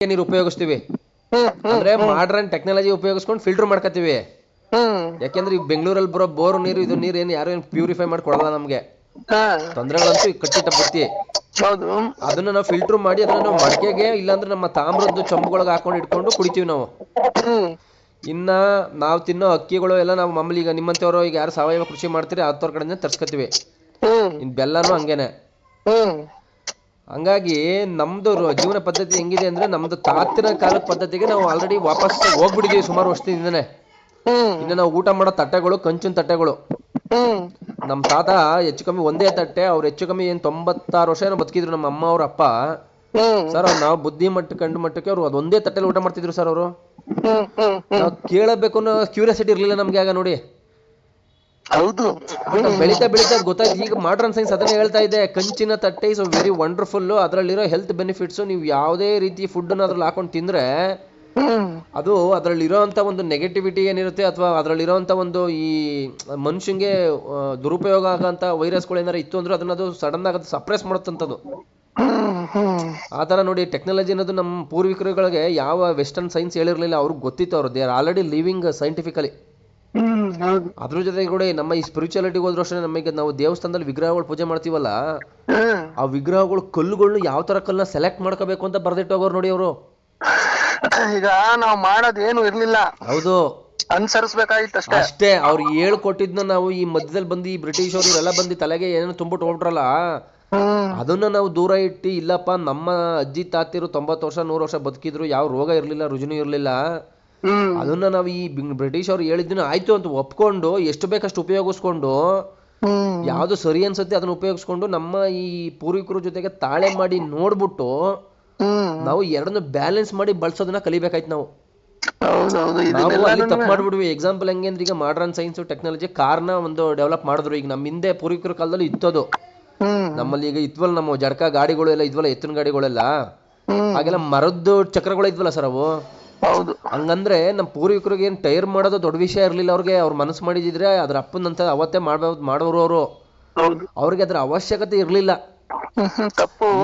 ನೀರು ಉಪಯೋಗಿಸ್ತೀವಿ ಅಂದ್ರೆ ಮಾಡ್ರನ್ ಟೆಕ್ನಾಲಜಿ ಉಪಯೋಗಿಸ್ಕೊಂಡು ಫಿಲ್ಟರ್ ಮಾಡ್ಕೋತೀವಿ. ಯಾಕೆಂದ್ರೆ ಈ ಬೆಂಗಳೂರಲ್ಲಿ ಬರೋ ಬೋರ್ ನೀರು ಇದು ನೀರು ಏನು ಯಾರು ಪ್ಯೂರಿಫೈ ಮಾಡಿ ಕೊಡಲ್ಲ ನಮ್ಗೆ. ತೊಂದರೆಗಳಂತೂ ಕಟ್ಟಿಟ್ಟ ಬುತ್ತಿ. ಅದನ್ನ ನಾವು ಫಿಲ್ಟರ್ ಮಾಡಿ ಅದನ್ನ ನಾವು ಮಡಕೆಗೆ ಇಲ್ಲಾಂದ್ರೆ ನಮ್ಮ ತಾಮ್ರದ್ದು ಚಂಬುಗಳಿಗೆ ಹಾಕೊಂಡು ಇಟ್ಕೊಂಡು ಕುಡಿತೀವಿ ನಾವು. ಇನ್ನ ನಾವು ತಿನ್ನೋ ಅಕ್ಕಿಗಳು ಎಲ್ಲ ನಾವು ಮಾಮೂಲಿ ಈಗ ನಿಮ್ಮಂತವ್ರು ಈಗ ಯಾರು ಸಾವಯವ ಕೃಷಿ ಮಾಡ್ತೀರಿ ಅಂಥವ್ರ ಕಡೆಯಿಂದ ತರ್ಸ್ಕೊತೀವಿ. ಇನ್ ಬೆಲ್ಲನೂ ಹಂಗೇನೆ. ಹಂಗಾಗಿ ನಮ್ದು ಜೀವನ ಪದ್ಧತಿ ಹೆಂಗಿದೆ ಅಂದ್ರೆ ನಮ್ದು ತಾತಿನ ಕಾಲದ ಪದ್ಧತಿಗೆ ನಾವು ಆಲ್ರೆಡಿ ವಾಪಸ್ ಹೋಗ್ಬಿಟ್ಟಿದೀವಿ ಸುಮಾರು ವರ್ಷದಿಂದನೇ. ಇನ್ನು ನಾವು ಊಟ ಮಾಡೋ ತಟ್ಟೆಗಳು ಕಂಚಿನ ತಟ್ಟೆಗಳು. ನಮ್ ತಾತ ಹೆಚ್ಚು ಕಮ್ಮಿ ಒಂದೇ ತಟ್ಟೆ, ಅವ್ರು ಹೆಚ್ಚು ಕಮ್ಮಿ 96 ವರ್ಷ ಏನೋ ಬದುಕಿದ್ರು ನಮ್ಮ ಅಮ್ಮ ಅವ್ರ ಅಪ್ಪ ಸರ್. ನಾವು ಬುದ್ಧಿ ಮಟ್ಟ ಕಂಡು ಮಟ್ಟಕ್ಕೆ ಅವ್ರು ಅದೊಂದೇ ತಟ್ಟೆಲಿ ಊಟ ಮಾಡ್ತಿದ್ರು ಸರ್. ಅವರು ನಾವು ಕೇಳಬೇಕು ಅನ್ನೋ ಕ್ಯೂರಿಯಾಸಿಟಿ ಇರ್ಲಿಲ್ಲ ನಮ್ಗೆ ಆಗ ನೋಡಿ. ಹೌದು, ಬೆಳೀತಾ ಬೆಳೀತಾ ಗೊತ್ತಾಯ್ತು. ಈಗ ಮಾಡ್ರನ್ ಸೈನ್ಸ್ ಅದನ್ನೇ ಹೇಳ್ತಾ ಇದೆ, ಕಂಚಿನ ತಟ್ಟೆ ಇಸ್ ವೆರಿ ವಂಡರ್ಫುಲ್. ಅದರಲ್ಲಿರೋ ಹೆಲ್ತ್ ಬೆನಿಫಿಟ್ಸ್ ನೀವು ಯಾವುದೇ ರೀತಿ ಫುಡ್ ಅದ್ರಲ್ಲಿ ಹಾಕೊಂಡು ತಿಂದ್ರೆ ಅದು ಅದರಲ್ಲಿರೋಂಥ ಒಂದು ನೆಗೆಟಿವಿಟಿ ಏನಿರುತ್ತೆ ಅಥವಾ ಅದರಲ್ಲಿರೋಂಥ ಒಂದು ಈ ಮನುಷ್ಯಂಗೆ ದುರುಪಯೋಗ ಆಗೋಂಥ ವೈರಸ್ಗಳು ಏನಾರು ಇತ್ತು ಅಂದ್ರೆ ಅದನ್ನ ಅದು ಸಡನ್ ಆಗಿ ಅದು ಸಪ್ರೆಸ್ ಮಾಡುತ್ತಂಥದ್ದು. ಆ ಥರ ನೋಡಿ ಟೆಕ್ನಾಲಜಿ ಅನ್ನೋದು ನಮ್ಮ ಪೂರ್ವಿಕರುಗಳಿಗೆ ಯಾವ ವೆಸ್ಟರ್ನ್ ಸೈನ್ಸ್ ಹೇಳಿರಲಿಲ್ಲ. ಅವ್ರಿಗೆ ಗೊತ್ತಿತ್ತು, ಅವರು they are already living scientifically. ಅದ್ರ ಜೊತೆಗೆ ಕೂಡ ನಮ್ಮ ಈ ಸ್ಪಿರಿಚುಯಾಲಿಟಿಗೆ ಹೋದ್ರು ಅಷ್ಟೇ. ನಮಗೆ ನಾವು ದೇವಸ್ಥಾನದಲ್ಲಿ ವಿಗ್ರಹಗಳು ಪೂಜೆ ಮಾಡ್ತೀವಲ್ಲ, ಆ ವಿಗ್ರಹಗಳು ಕಲ್ಲುಗಳನ್ನ ಯಾವ ತರ ಕಲ್ಲನ್ನ ಸೆಲೆಕ್ಟ್ ಮಾಡ್ಕೋಬೇಕು ಅಂತ ಬರ್ದಿಟ್ಟೋಗೋರು ನೋಡಿ ಅವರು. ಈಗ ನಾವು ಮಾಡೋದ್ ಏನು ಇರ್ಲಿಲ್ಲ, ಹೌದು ಅನುಸರಿಸಬೇಕಾಗಿತ್ತು ಅಷ್ಟೇ. ಅಷ್ಟೇ ಅವ್ರು ಹೇಳ್ಕೊಟ್ಟಿದ್ನ ನಾವು ಈ ಮಧ್ಯದಲ್ಲಿ ಬಂದು ಈ ಬ್ರಿಟಿಷ್ ಅವರು ಇವರೆಲ್ಲ ಬಂದು ತಲೆಗೆ ಏನೇನು ತುಂಬಿಟ್ಟು ಹೋಗ್ಬಿಟ್ರಲ್ಲ, ಅದನ್ನ ನಾವು ದೂರ ಇಟ್ಟು ಇಲ್ಲಪ್ಪ ನಮ್ಮ ಅಜ್ಜಿ ತಾತಿರು 90 ವರ್ಷ 100 ವರ್ಷ ಬದುಕಿದ್ರು, ಯಾವ ರೋಗ ಇರ್ಲಿಲ್ಲ ರುಜಿನ ಇರ್ಲಿಲ್ಲ, ಅದನ್ನ ನಾವು ಈ ಬ್ರಿಟಿಷ್ ಅವ್ರು ಹೇಳಿದ್ದನ್ನ ಆಯ್ತು ಅಂತ ಒಪ್ಕೊಂಡು ಎಷ್ಟು ಬೇಕಷ್ಟು ಉಪಯೋಗಿಸ್ಕೊಂಡು ಯಾವ್ದು ಸರಿ ಅನ್ಸುತ್ತೆ ಅದನ್ನ ಉಪಯೋಗಿಸ್ಕೊಂಡು ನಮ್ಮ ಈ ಪೂರ್ವಿಕರ ಜೊತೆಗೆ ತಾಳೆ ಮಾಡಿ ನೋಡ್ಬಿಟ್ಟು ನಾವು ಎರಡನ್ನು ಬ್ಯಾಲೆನ್ಸ್ ಮಾಡಿ ಬಳಸೋದನ್ನ ಕಲಿಬೇಕಾಯ್ತು ನಾವು. ನಾವು ಅಲ್ಲಿ ತಪ್ಪು ಮಾಡ್ಬಿಡ್ವಿ. ಎಕ್ಸಾಂಪಲ್ ಹೆಂಗೆ ಅಂದ್ರೆ ಈಗ ಮಾಡ್ರನ್ ಸೈನ್ಸ್ ಟೆಕ್ನಾಲಜಿ ಕಾರ್ನ ಒಂದು ಡೆವಲಪ್ ಮಾಡಿದ್ರು. ಈಗ ನಮ್ಮ ಹಿಂದೆ ಪೂರ್ವಿಕರ ಕಾಲದಲ್ಲಿ ಇತ್ತದು, ನಮ್ಮಲ್ಲಿ ಈಗ ಇದ್ವಲ್ಲ ನಮ್ಮ ಜಡ್ಕ ಗಾಡಿಗಳು ಎಲ್ಲ ಇದ್ವಲ್ಲ, ಎತ್ತಿನ ಗಾಡಿಗಳೆಲ್ಲ, ಹಾಗೆಲ್ಲ ಮರದ್ದು ಚಕ್ರಗಳು ಇದ್ವಲ್ಲ ಸರ್ ಅವು. ಹಂಗಂದ್ರೆ ನಮ್ಮ ಪೂರ್ವಿಕರಿಗೆ ಏನ್ ಟೈರ್ ಮಾಡೋದು ದೊಡ್ಡ ವಿಷಯ ಇರ್ಲಿಲ್ಲ. ಅವ್ರಿಗೆ ಅವ್ರ ಮನಸ್ಸು ಮಾಡಿದ್ರೆ ಅದ್ರ ಅಪ್ಪನಂತ ಅವತ್ತೇ ಮಾಡೋರು ಅವರು. ಅವ್ರಿಗೆ ಅದ್ರ ಅವಶ್ಯಕತೆ ಇರ್ಲಿಲ್ಲ.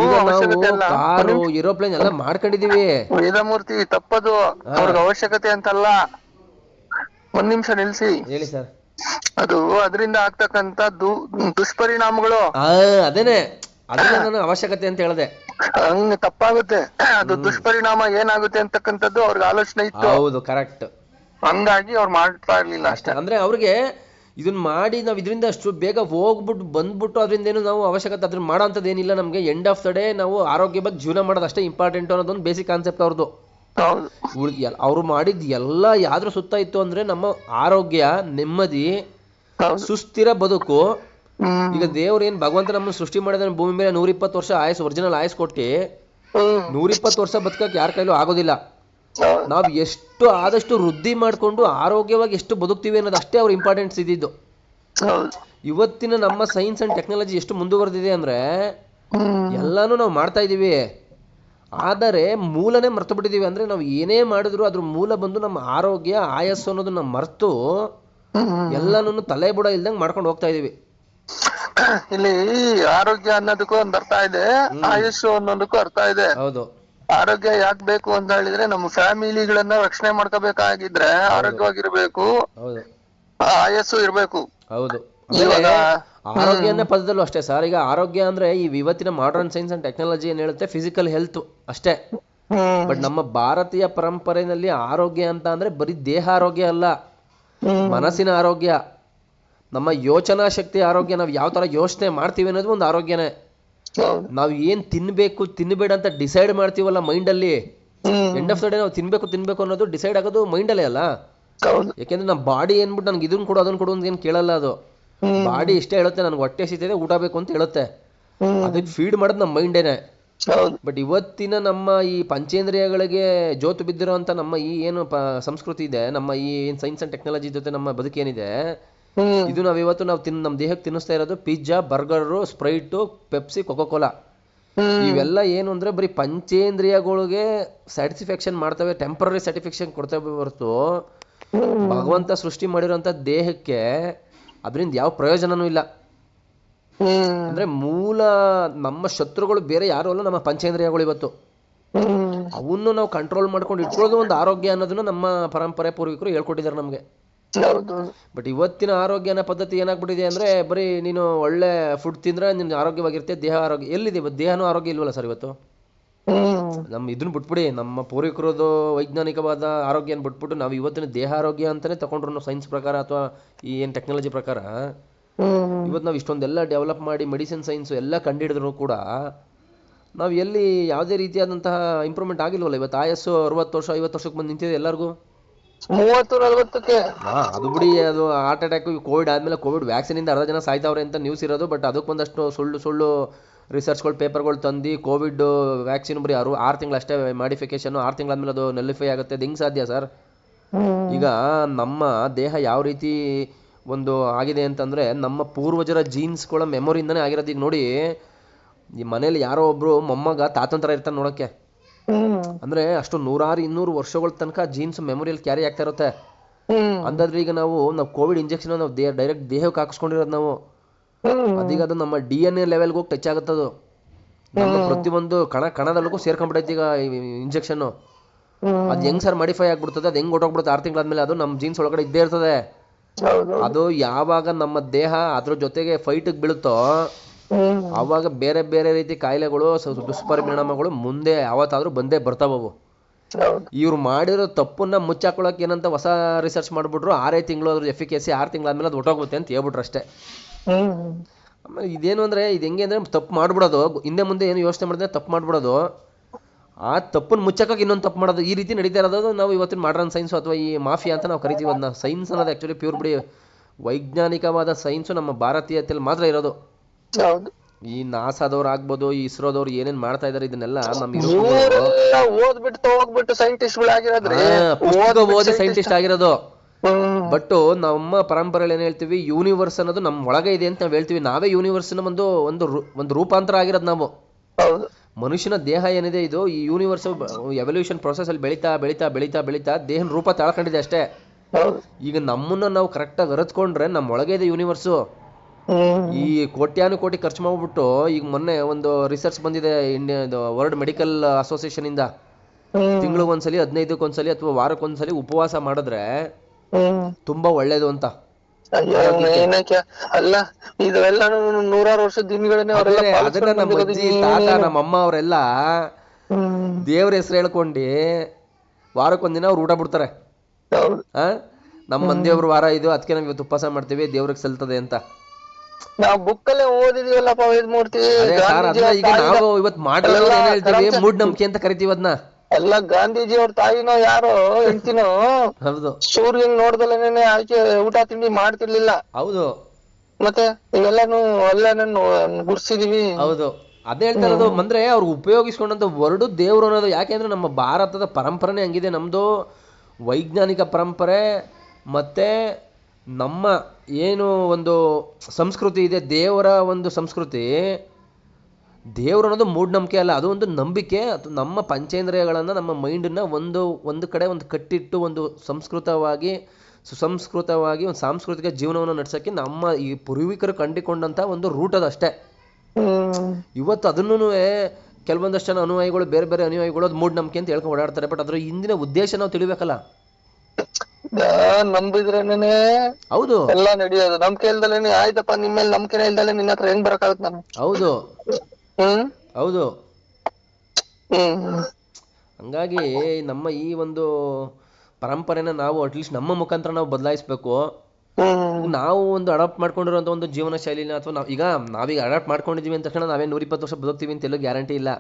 ಈಗ ನಾವು ಕಾರು ಏರೋಪ್ಲೇನ್ ಎಲ್ಲ ಮಾಡ್ಕೊಂಡಿದೀವಿ. ವೇದಮೂರ್ತಿ ತಪ್ಪದು, ಅವ್ರಿಗೆ ಅವಶ್ಯಕತೆ ಅಂತಲ್ಲ. ಒಂದ್ ನಿಮಿಷ ನಿಲ್ಸಿ ಹೇಳಿ ಸರ್. ಅದು ಅದರಿಂದ ಆಗ್ತಕ್ಕಂತ ದುಷ್ಪರಿಣಾಮಗಳು ಅದೇನೆ ಅದನ್ನ ನಾನು ಅವಶ್ಯಕತೆ ಅಂತ ಹೇಳ್ದೆ. ಹಂಗ ತಪ್ಪಾಗುತ್ತೆ. ಅದು ದುಷ್ಪರಿಣಾಮ ಏನಾಗುತ್ತೆ ಅಂತಕ್ಕಂಥದ್ದು ಅವ್ರಿಗೆ ಆಲೋಚನೆ ಇತ್ತು. ಹೌದು, ಕರೆಕ್ಟ್. ಹಂಗಾಗಿ ಅವ್ರು ಮಾಡ್ತಾ ಇರ್ಲಿಲ್ಲ ಅಷ್ಟೇ. ಅಂದ್ರೆ ಅವ್ರಿಗೆ ಇದನ್ನ ಮಾಡಿ ನಾವ್ ಇದರಿಂದ ಅಷ್ಟು ಬೇಗ ಹೋಗ್ಬಿಟ್ಟು ಬಂದ್ಬಿಟ್ಟು ಅದರಿಂದ ಏನು ನಾವು ಅವಶ್ಯಕತೆ ಅದನ್ನ ಮಾಡೋ ಅಂತದ್ದು ಏನಿಲ್ಲ. ನಮ್ಗೆ ಎಂಡ್ ಆಫ್ ದ ಡೇ ನಾವು ಆರೋಗ್ಯವಾಗಿ ಜೀವನ ಮಾಡೋದು ಅಷ್ಟೇ ಇಂಪಾರ್ಟೆಂಟ್ ಅನ್ನೋದೊಂದು ಬೇಸಿಕ್ ಕಾನ್ಸೆಪ್ಟ್ ಅವ್ರದ್ದು. ಅವ್ರು ಮಾಡಿದ್ ಎಲ್ಲ ಯಾವ್ದ್ರ ಸುತ್ತ ಇತ್ತು ಅಂದ್ರೆ ನಮ್ಮ ಆರೋಗ್ಯ, ನೆಮ್ಮದಿ, ಸುಸ್ಥಿರ ಬದುಕು. ಈಗ ದೇವ್ರು ಏನ್ ಭಗವಂತ ನಮ್ಮನ್ನು ಸೃಷ್ಟಿ ಮಾಡಿದ ಭೂಮಿ ಮೇಲೆ 120 ವರ್ಷ ಆಯಸ್, ಒರಿಜಿನಲ್ ಆಯಸ್ ಕೊಟ್ಟಿ 120 ವರ್ಷ ಬದುಕಕ್ಕೆ ಯಾರ ಕೈಲೂ ಆಗೋದಿಲ್ಲ. ನಾವ್ ಎಷ್ಟು ಆದಷ್ಟು ವೃದ್ಧಿ ಮಾಡ್ಕೊಂಡು ಆರೋಗ್ಯವಾಗಿ ಎಷ್ಟು ಬದುಕ್ತೀವಿ ಅನ್ನೋದು ಅಷ್ಟೇ ಅವ್ರ ಇಂಪಾರ್ಟೆನ್ಸ್ ಇದ್ದಿದ್ದು. ಇವತ್ತಿನ ನಮ್ಮ ಸೈನ್ಸ್ ಅಂಡ್ ಟೆಕ್ನಾಲಜಿ ಎಷ್ಟು ಮುಂದುವರೆದಿದೆ ಅಂದ್ರೆ ಎಲ್ಲಾನು ನಾವು ಮಾಡ್ತಾ ಇದೀವಿ, ಆದರೆ ಮೂಲನೇ ಮರ್ತು ಬಿಟ್ಟಿದೀವಿ. ಅಂದ್ರೆ ನಾವು ಏನೇ ಮಾಡಿದ್ರು ಅದ್ರ ಮೂಲ ಬಂದು ನಮ್ಮ ಆರೋಗ್ಯ, ಆಯಸ್ಸು ಅನ್ನೋದನ್ನ ಮರ್ತು ಎಲ್ಲಾನು ತಲೆ ಬುಡ ಇಲ್ದಂಗ್ ಮಾಡ್ಕೊಂಡು ಹೋಗ್ತಾ ಇದೀವಿ. ಇಲ್ಲಿ ಆರೋಗ್ಯ ಅನ್ನೋದಕ್ಕೂ ಒಂದ್ ಅರ್ಥ ಇದೆ, ಆಯುಷ್ ಅನ್ನೋದಕ್ಕೂ ಅರ್ಥ ಇದೆ. ಹೌದು. ಆರೋಗ್ಯ ಯಾಕ್ ಬೇಕು ಅಂತ ಹೇಳಿದ್ರೆ ನಮ್ಮ ಫ್ಯಾಮಿಲಿಗಳನ್ನ ರಕ್ಷಣೆ ಮಾಡ್ಕೋಬೇಕಾಗಿದ್ರೆ ಆರೋಗ್ಯವಾಗಿರ್ಬೇಕು, ಆಯಸ್ಸು ಇರ್ಬೇಕು. ಹೌದು. ಆರೋಗ್ಯ ಅನ್ನೋ ಪದದಲ್ಲೂ ಅಷ್ಟೇ ಸರ್. ಈಗ ಆರೋಗ್ಯ ಅಂದ್ರೆ ಈ ಇವತ್ತಿನ ಮಾಡರ್ನ್ ಸೈನ್ಸ್ ಅಂಡ್ ಟೆಕ್ನಾಲಜಿ ಏನ್ ಹೇಳುತ್ತೆ ಫಿಸಿಕಲ್ ಹೆಲ್ತ್ ಅಷ್ಟೇ. ಬಟ್ ನಮ್ಮ ಭಾರತೀಯ ಪರಂಪರೆಯಲ್ಲಿ ಆರೋಗ್ಯ ಅಂತ ಅಂದ್ರೆ ಬರೀ ದೇಹ ಆರೋಗ್ಯ ಅಲ್ಲ, ಮನಸ್ಸಿನ ಆರೋಗ್ಯ, ನಮ್ಮ ಯೋಚನಾ ಶಕ್ತಿ ಆರೋಗ್ಯ. ನಾವ್ ಯಾವ ತರ ಯೋಚನೆ ಮಾಡ್ತೀವಿ ಅನ್ನೋದು ಒಂದು ಆರೋಗ್ಯನೇ. ನಾವ್ ಏನ್ ತಿನ್ಬೇಕು ತಿನ್ಬೇಡ ಅಂತ ಡಿಸೈಡ್ ಮಾಡ್ತೀವಲ್ಲ ಮೈಂಡ್ ಅಲ್ಲಿ, ಎಂಡ್ ಆಫ್ ದ ಡೇ ನಾವು ತಿನ್ಬೇಕು ಅನ್ನೋದು ಡಿಸೈಡ್ ಆಗೋದು ಮೈಂಡ್ ಅಲ್ಲೇ ಅಲ್ಲ. ಯಾಕೆಂದ್ರೆ ನಮ್ಮ ಬಾಡಿ ಏನ್ಬಿಟ್ಟು ನನ್ಗೆ ಇದನ್ನ ಕೊಡು ಅದನ್ನ ಕೊಡು ಅಂತ ಏನ್ ಕೇಳಲ್ಲ. ಅದು ಬಾಡಿ ಇಷ್ಟೇ ಹೇಳುತ್ತೆ, ನನ್ಗೆ ಹೊಟ್ಟೆ ಸಿಗ್ತಿದೆ ಊಟ ಬೇಕು ಅಂತ ಹೇಳುತ್ತೆ. ಅದಕ್ಕೆ ಫೀಡ್ ಮಾಡೋದು ನಮ್ಮ ಮೈಂಡೇನೆ. ಬಟ್ ಇವತ್ತಿನ ನಮ್ಮ ಈ ಪಂಚೇಂದ್ರಿಯಗಳಿಗೆ ಜೋತು ಬಿದ್ದಿರೋ ಅಂತ ನಮ್ಮ ಈ ಏನು ಸಂಸ್ಕೃತಿ ಇದೆ, ನಮ್ಮ ಈ ಸೈನ್ಸ್ ಅಂಡ್ ಟೆಕ್ನಾಲಜಿ ಜೊತೆ ನಮ್ಮ ಬದುಕೇನಿದೆ, ಇದು ನಾವ್ ಇವತ್ತು ನಮ್ಮ ದೇಹಕ್ಕೆ ತಿನ್ನಿಸ್ತಾ ಇರೋದು pizza, burger, Sprite, Pepsi, cocoa-Cola. ಇವೆಲ್ಲ ಏನು ಅಂದ್ರೆ ಬರೀ ಪಂಚೇಂದ್ರಿಯಗಳಿಗೆ ಸ್ಯಾಟಿಸ್ಫ್ಯಾಕ್ಷನ್ ಮಾಡ್ತವೆ, ಟೆಂಪರರಿ ಸ್ಯಾಟಿಸ್ಫ್ಯಾಕ್ಷನ್ ಕೊಡ್ತವೆ ಹೊರತು ಭಗವಂತ ಸೃಷ್ಟಿ ಮಾಡಿರೋಂಥ ದೇಹಕ್ಕೆ ಅದರಿಂದ ಯಾವ ಪ್ರಯೋಜನನೂ ಇಲ್ಲ. ಅಂದ್ರೆ ಮೂಲ ನಮ್ಮ ಶತ್ರುಗಳು ಬೇರೆ ಯಾರು ಅಲ್ಲ, ನಮ್ಮ ಪಂಚೇಂದ್ರಿಯಗಳು ಇವತ್ತು. ಅವನ್ನು ನಾವು ಕಂಟ್ರೋಲ್ ಮಾಡ್ಕೊಂಡು ಇಟ್ಕೊಳ್ಳೋದು ಒಂದು ಆರೋಗ್ಯ ಅನ್ನೋದನ್ನ ನಮ್ಮ ಪರಂಪರೆ ಪೂರ್ವಿಕರು ಹೇಳ್ಕೊಟ್ಟಿದ್ದಾರೆ ನಮಗೆ. ಹೌದು. ಬಟ್ ಇವತ್ತಿನ ಆರೋಗ್ಯನ ಪದ್ಧತಿ ಏನಾಗ್ಬಿಟ್ಟಿದೆ ಅಂದ್ರೆ ಬರೀ ನೀನು ಒಳ್ಳೆ ಫುಡ್ ತಿಂದ್ರೆ ನೀನು ಆರೋಗ್ಯವಾಗಿರುತ್ತೆ, ದೇಹ ಆರೋಗ್ಯ ಎಲ್ಲಿದೆ ಇವತ್ತು? ದೇಹನೂ ಆರೋಗ್ಯ ಇಲ್ವಲ್ಲ ಸರ್ ಇವತ್ತು. ನಮ್ಮ ಇದನ್ನ ಬಿಟ್ಬಿಡಿ, ನಮ್ಮ ಪೂರ್ವಿಕರದು ವೈಜ್ಞಾನಿಕವಾದ ಆರೋಗ್ಯನ ಬಿಟ್ಬಿಟ್ಟು ನಾವು ಇವತ್ತಿನ ದೇಹ ಆರೋಗ್ಯ ಅಂತಾನೆ ತಗೊಂಡ್ರು ಸೈನ್ಸ್ ಪ್ರಕಾರ ಅಥವಾ ಈ ಏನು ಟೆಕ್ನಾಲಜಿ ಪ್ರಕಾರ ಇವತ್ತು ನಾವು ಇಷ್ಟೊಂದೆಲ್ಲ ಡೆವಲಪ್ ಮಾಡಿ ಮೆಡಿಸಿನ್ ಸೈನ್ಸ್ ಎಲ್ಲ ಕಂಡುಹಿಡಿದ್ರು ಕೂಡ ನಾವು ಎಲ್ಲಿ ಯಾವುದೇ ರೀತಿಯಾದಂತಹ ಇಂಪ್ರೂವ್ಮೆಂಟ್ ಆಗಿಲ್ವಲ್ಲ. ಇವತ್ತು ಆಯಸ್ಸು 60 ವರ್ಷ 50 ವರ್ಷಕ್ಕೆ ಬಂದು ನಿಂತಿದೆ ಎಲ್ಲರಿಗೂ. 30-40ಕ್ಕೆ ಅದು ಬಿಡಿ, ಅದು ಹಾರ್ಟ್ ಅಟ್ಯಾಕ್ ಕೋವಿಡ್ ಆದ್ಮೇಲೆ ಕೋವಿಡ್ ವ್ಯಾಕ್ಸಿನ್ ಇಂದ ಅರ್ಧ ಜನ ಸಾಯ್ತಾವ್ರೆ ಅಂತ ನ್ಯೂಸ್ ಇರೋದು. ಬಟ್ ಅದಕ್ಕೊಂದಷ್ಟು ಸುಳ್ಳು ರಿಸರ್ಚ್ಗಳು ಪೇಪರ್ಗಳು ತಂದು ಕೋವಿಡ್ ವ್ಯಾಕ್ಸಿನ್ ಬರೀ 6 ತಿಂಗಳು ಅಷ್ಟೇ ಮಾಡಿಫಿಕೇಶನ್, 6 ತಿಂಗಳಾದ್ಮೇಲೆ ಅದು ನೆಲ್ಲಿಫೈ ಆಗುತ್ತೆ. ಅದು ಹೆಂಗೆ ಸಾಧ್ಯ ಸರ್? ಈಗ ನಮ್ಮ ದೇಹ ಯಾವ ರೀತಿ ಒಂದು ಆಗಿದೆ ಅಂತಂದ್ರೆ ನಮ್ಮ ಪೂರ್ವಜರ ಜೀನ್ಸ್ಗಳ ಮೆಮೊರಿಯಿಂದನೇ ಆಗಿರೋದು. ಈಗ ನೋಡಿ, ಈ ಮನೇಲಿ ಯಾರೋ ಒಬ್ರು ಮೊಮ್ಮಗ ತಾತನ ಥರ ಇರ್ತಾನೆ ನೋಡೋಕ್ಕೆ, ಅಂದ್ರೆ ಅಷ್ಟು 100-200 ವರ್ಷಗಳ ತನಕ ಜೀನ್ಸ್ ಮೆಮೊರಿಯಲ್ಲಿ ಕ್ಯಾರಿ ಆಗ್ತಾ ಇರುತ್ತೆ. ಅಂದಾದ್ರೆ ಈಗ ನಾವು ಕೋವಿಡ್ ಇಂಜೆಕ್ಷನ್ ನಾವು ಡೈರೆಕ್ಟ್ ದೇಹಕ್ಕೆ ಹಾಕಿಸ್ಕೊಂಡಿರೋದು ನಾವು. ಅದೀಗ ಅದು ನಮ್ಮ DNA ಲೆವೆಲ್ಗೆ ಹೋಗಿ ಟಚ್ ಆಗುತ್ತದು. ನಮ್ಮ ಪ್ರತಿಯೊಂದು ಕಣದಲ್ಲಿಗೂ ಸೇರ್ಕೊಂಡ್ಬಿಡೈತೆ ಈಗ ಇಂಜೆಕ್ಷನ್. ಅದು ಹೆಂಗ್ ಸರ್ ಮಾಡಿಫೈ ಆಗ್ಬಿಡ್ತದೆ, ಅದು ಹೆಂಗ್ ಹೊಟ್ಟೋಗ್ಬಿಡುತ್ತೆ 6 ತಿಂಗಳಾದ್ಮೇಲೆ? ಅದು ನಮ್ಮ ಜೀನ್ಸ್ ಒಳಗಡೆ ಇದ್ದೇ ಇರ್ತದೆ. ಅದು ಯಾವಾಗ ನಮ್ಮ ದೇಹ ಅದ್ರ ಜೊತೆಗೆ ಫೈಟಿಗೆ ಬೀಳುತ್ತೋ ಆವಾಗ ಬೇರೆ ಬೇರೆ ರೀತಿ ಕಾಯಿಲೆಗಳು ದುಷ್ಪರಿಣಾಮಗಳು ಮುಂದೆ ಯಾವತ್ತಾದ್ರೂ ಬಂದೇ ಬರ್ತಾವವು. ಇವ್ರು ಮಾಡಿರೋ ತಪ್ಪನ್ನ ಮುಚ್ಚಾಕೊಳಕ್ ಏನಂತ ಹೊಸ ರಿಸರ್ಚ್ ಮಾಡ್ಬಿಟ್ರು, 6 ತಿಂಗಳು ಅದ್ರ ಎಫಿಕೇಸಿ 6 ತಿಂಗಳಾದ್ಮೇಲೆ ಅದು ಹೊಟ್ಟೋಗುತ್ತೆ ಅಂತ ಹೇಳ್ಬಿಟ್ರು ಅಷ್ಟೇ. ಆಮೇಲೆ ಇದೇನು ಅಂದ್ರೆ ಇದು ಹೆಂಗೆ ಅಂದ್ರೆ ತಪ್ಪು ಮಾಡ್ಬಿಡೋದು, ಹಿಂದೆ ಮುಂದೆ ಏನು ಯೋಚನೆ ಮಾಡಿದ್ರೆ ತಪ್ಪು ಮಾಡ್ಬಿಡೋದು, ಆ ತಪ್ಪನ್ನು ಮುಚ್ಚಕ್ಕೆ ಇನ್ನೊಂದು ತಪ್ಪು ಮಾಡೋದು, ಈ ರೀತಿ ನಡೀತಾ ಇರೋದು ನಾವು ಇವತ್ತಿನ ಮಾಡರ್ನ್ ಸೈನ್ಸ್ ಅಥವಾ ಈ ಮಾಫಿಯಾ ಅಂತ ನಾವು ಕರಿತೀವಿ ಅದನ್ನ. ಸೈನ್ಸ್ ಅನ್ನೋದು ಆ್ಯಕ್ಚುಲಿ ಪ್ಯೂರ್ ಬಿಡಿ ವೈಜ್ಞಾನಿಕವಾದ ಸೈನ್ಸು ನಮ್ಮ ಭಾರತೀಯತೆಯಲ್ಲಿ ಮಾತ್ರ ಇರೋದು. ಈ ನಾಸಾದವ್ರು ಆಗ್ಬೋದು, ಈ ಇಸ್ರೋದವ್ರು ಏನೇನ್ ಮಾಡ್ತಾ ಇದಾರೆ ಇದನ್ನೆಲ್ಲ ಓದ್ಬಿಟ್ಟು ಹೋಗ್ಬಿಟ್ಟು ಓದಿ ಸೈಂಟಿಸ್ಟ್ ಆಗಿರೋದು. ಬಟ್ ನಮ್ಮ ಪರಂಪರೆಯಲ್ಲಿ ಏನ್ ಹೇಳ್ತೀವಿ, ಯೂನಿವರ್ಸ್ ಅನ್ನೋದು ನಮ್ಮ ಒಳಗೆ ಇದೆ ಅಂತ ನಾವು ಹೇಳ್ತೀವಿ. ನಾವೇ ಯೂನಿವರ್ಸ್ ಒಂದು ರೂಪಾಂತರ ಆಗಿರೋದು ನಾವು. ಮನುಷ್ಯನ ದೇಹ ಏನಿದೆ ಇದು ಈ ಯೂನಿವರ್ಸ್ ಎವಲ್ಯೂಷನ್ ಪ್ರೊಸೆಸ್ ಅಲ್ಲಿ ಬೆಳೀತಾ ಬೆಳೀತಾ ಬೆಳೀತಾ ಬೆಳೀತಾ ದೇಹನ ರೂಪ ತಾಳ್ಕೊಂಡಿದೆ ಅಷ್ಟೇ. ಈಗ ನಮ್ಮನ್ನ ನಾವು ಕರೆಕ್ಟಾಗಿ ಅರತ್ಕೊಂಡ್ರೆ ನಮ್ಮ ಒಳಗೆ ಇದೆ ಯೂನಿವರ್ಸು. ಈ ಕೋಟಿ ಖರ್ಚು ಮಾಡ್ಬಿಟ್ಟು ಈಗ ಮೊನ್ನೆ ಒಂದು ರಿಸರ್ಚ್ ಬಂದಿದೆ ವರ್ಲ್ಡ್ ಮೆಡಿಕಲ್ ಅಸೋಸಿಯೇಷನ್ ಇಂದ, ತಿಂಗಳಿಗೊಂದ್ಸಲಿ 15ಕ್ಕೊಂದ್ಸಲಿ ಅಥವಾ ವಾರಕ್ಕೊಂದ್ಸಲಿ ಉಪವಾಸ ಮಾಡಿದ್ರೆ ತುಂಬಾ ಒಳ್ಳೇದು ಅಂತ. ಅಲ್ಲ ಇದೆಲ್ಲ 100 ವರ್ಷದ ದಿನಗಳನ್ನೇ ಅದನ್ನ ನಮ್ಮ ಅಜ್ಜಿ ತಾತ ನಮ್ಮ ಅಮ್ಮ ಅವರೆಲ್ಲ ದೇವ್ರ ಹೆಸರು ಹೇಳ್ಕೊಂಡು ವಾರಕ್ಕೊಂದಿನ ಅವ್ರು ಊಟ ಬಿಡ್ತಾರೆ. ನಮ್ಮ ಮಂದಿಯವ್ರ ವಾರ ಇದು, ಅದಕ್ಕೆ ನಾವು ಇವತ್ತು ಉಪವಾಸ ಮಾಡ್ತೀವಿ ದೇವ್ರಿಗೆ ಸಲ್ತದೆ ಅಂತ. ನಾವು ಬುಕ್ಕಲ್ಲೇ ಓದಿದೀವಲ್ಲಪ್ಪ, ಈಗ ನಾವು ಇವತ್ತು ಮಾಡೋದು ಏನ್ ಹೇಳ್ತೀವಿ, ಮೂಢನಂಬಿಕೆ ಅಂತ ಕರಿತೀವಿ ಅದನ್ನ. ಎಲ್ಲ ಗಾಂಧೀಜಿ ಅವ್ರ ತಾಯಿನೋ ಯಾರೋ ಹೆಂಡ್ತಿನೋ ಹೌದು ಸೂರ್ಯನ್ ನೋಡ್ದಲೇನೆ ಆಕೆ ಊಟ ತಿಂಡಿ ಮಾಡ್ತಿರ್ಲಿಲ್ಲ. ಹೌದು, ಮತ್ತೆ ಇವೆಲ್ಲಾನು ಅಲ್ಲೇನು ಗುಡ್ಸಿದೀವಿ. ಹೌದು, ಅದೇ ಹೇಳ್ತಾ ಇರೋದು. ಅಂದ್ರೆ ಅವ್ರು ಉಪಯೋಗಿಸ್ಕೊಂಡಂತ ವರ್ಡು ದೇವ್ರು ಅನ್ನೋದು. ಯಾಕೆಂದ್ರೆ ನಮ್ಮ ಭಾರತದ ಪರಂಪರೆನೇ ಹಂಗಿದೆ. ನಮ್ದು ವೈಜ್ಞಾನಿಕ ಪರಂಪರೆ ಮತ್ತೆ ನಮ್ಮ ಏನು ಒಂದು ಸಂಸ್ಕೃತಿ ಇದೆ, ದೇವರ ಒಂದು ಸಂಸ್ಕೃತಿ. ದೇವ್ರು ಅನ್ನೋದು ಮೂಢನಂಬಿಕೆ ಅಲ್ಲ, ಅದು ಒಂದು ನಂಬಿಕೆ. ಅದು ನಮ್ಮ ಪಂಚೇಂದ್ರಿಯಗಳನ್ನು, ನಮ್ಮ ಮೈಂಡನ್ನ ಒಂದು ಕಡೆ ಒಂದು ಕಟ್ಟಿಟ್ಟು ಒಂದು ಸುಸಂಸ್ಕೃತವಾಗಿ ಒಂದು ಸಾಂಸ್ಕೃತಿಕ ಜೀವನವನ್ನು ನಡೆಸೋಕ್ಕೆ ನಮ್ಮ ಈ ಪೂರ್ವಿಕರು ಕಂಡುಕೊಂಡಂತ ಒಂದು ರೂಟ್ ಅದು ಅಷ್ಟೇ. ಇವತ್ತು ಅದನ್ನು ಕೆಲವೊಂದಷ್ಟು ಜನ ಅನುಯಾಯಿಗಳು, ಬೇರೆ ಬೇರೆ ಅನುಯಾಯಿಗಳು ಅದು ಮೂಢನಂಬಿಕೆ ಅಂತ ಹೇಳ್ಕೊಂಡು ಓಡಾಡ್ತಾರೆ. ಬಟ್ ಅದ್ರ ಹಿಂದಿನ ಉದ್ದೇಶ ನಾವು ತಿಳಿಬೇಕಲ್ಲ. ನಂಬಿದ್ರೇನೆ ಹೌದು ಎಲ್ಲ ನಡೆಯೋದು. ನಂಬಿಕೆ ಇಲ್ದಲೇನೆ ಆಯ್ತಪ್ಪ ನಿಮ್ಮ ಮೇಲೆ ನಂಬಿಕೆನೇ ಇಲ್ದಲೆ ನಿನ್ನ ಹತ್ರ ಹೆಂಗ್ ಬರಕಾಗುತ್ತೆ ನಾನು? ಹೌದು ಹೌದು. ಹಂಗಾಗಿ ನಮ್ಮ ಈ ಒಂದು ಪರಂಪರೆನ ನಾವು ಅಟ್ಲೀಸ್ಟ್ ನಮ್ಮ ಮುಖಾಂತರ ನಾವು ಬದಲಾಯಿಸ್ಬೇಕು. ನಾವು ಒಂದು ಅಡಾಪ್ಟ್ ಮಾಡ್ಕೊಂಡಿರೋಂಥ ಒಂದು ಜೀವನ ಶೈಲಿನ, ಅಥವಾ ನಾವೀಗ ಅಡಾಪ್ಟ್ ಮಾಡ್ಕೊಂಡಿದೀವಿ ಅಂತ ತಕ್ಷಣ ನಾವೇ 120 ವರ್ಷ ಬದುಕ್ತೀವಿ ಅಂತ ಎಲ್ಲೂ ಗ್ಯಾರಂಟಿ ಇಲ್ಲ.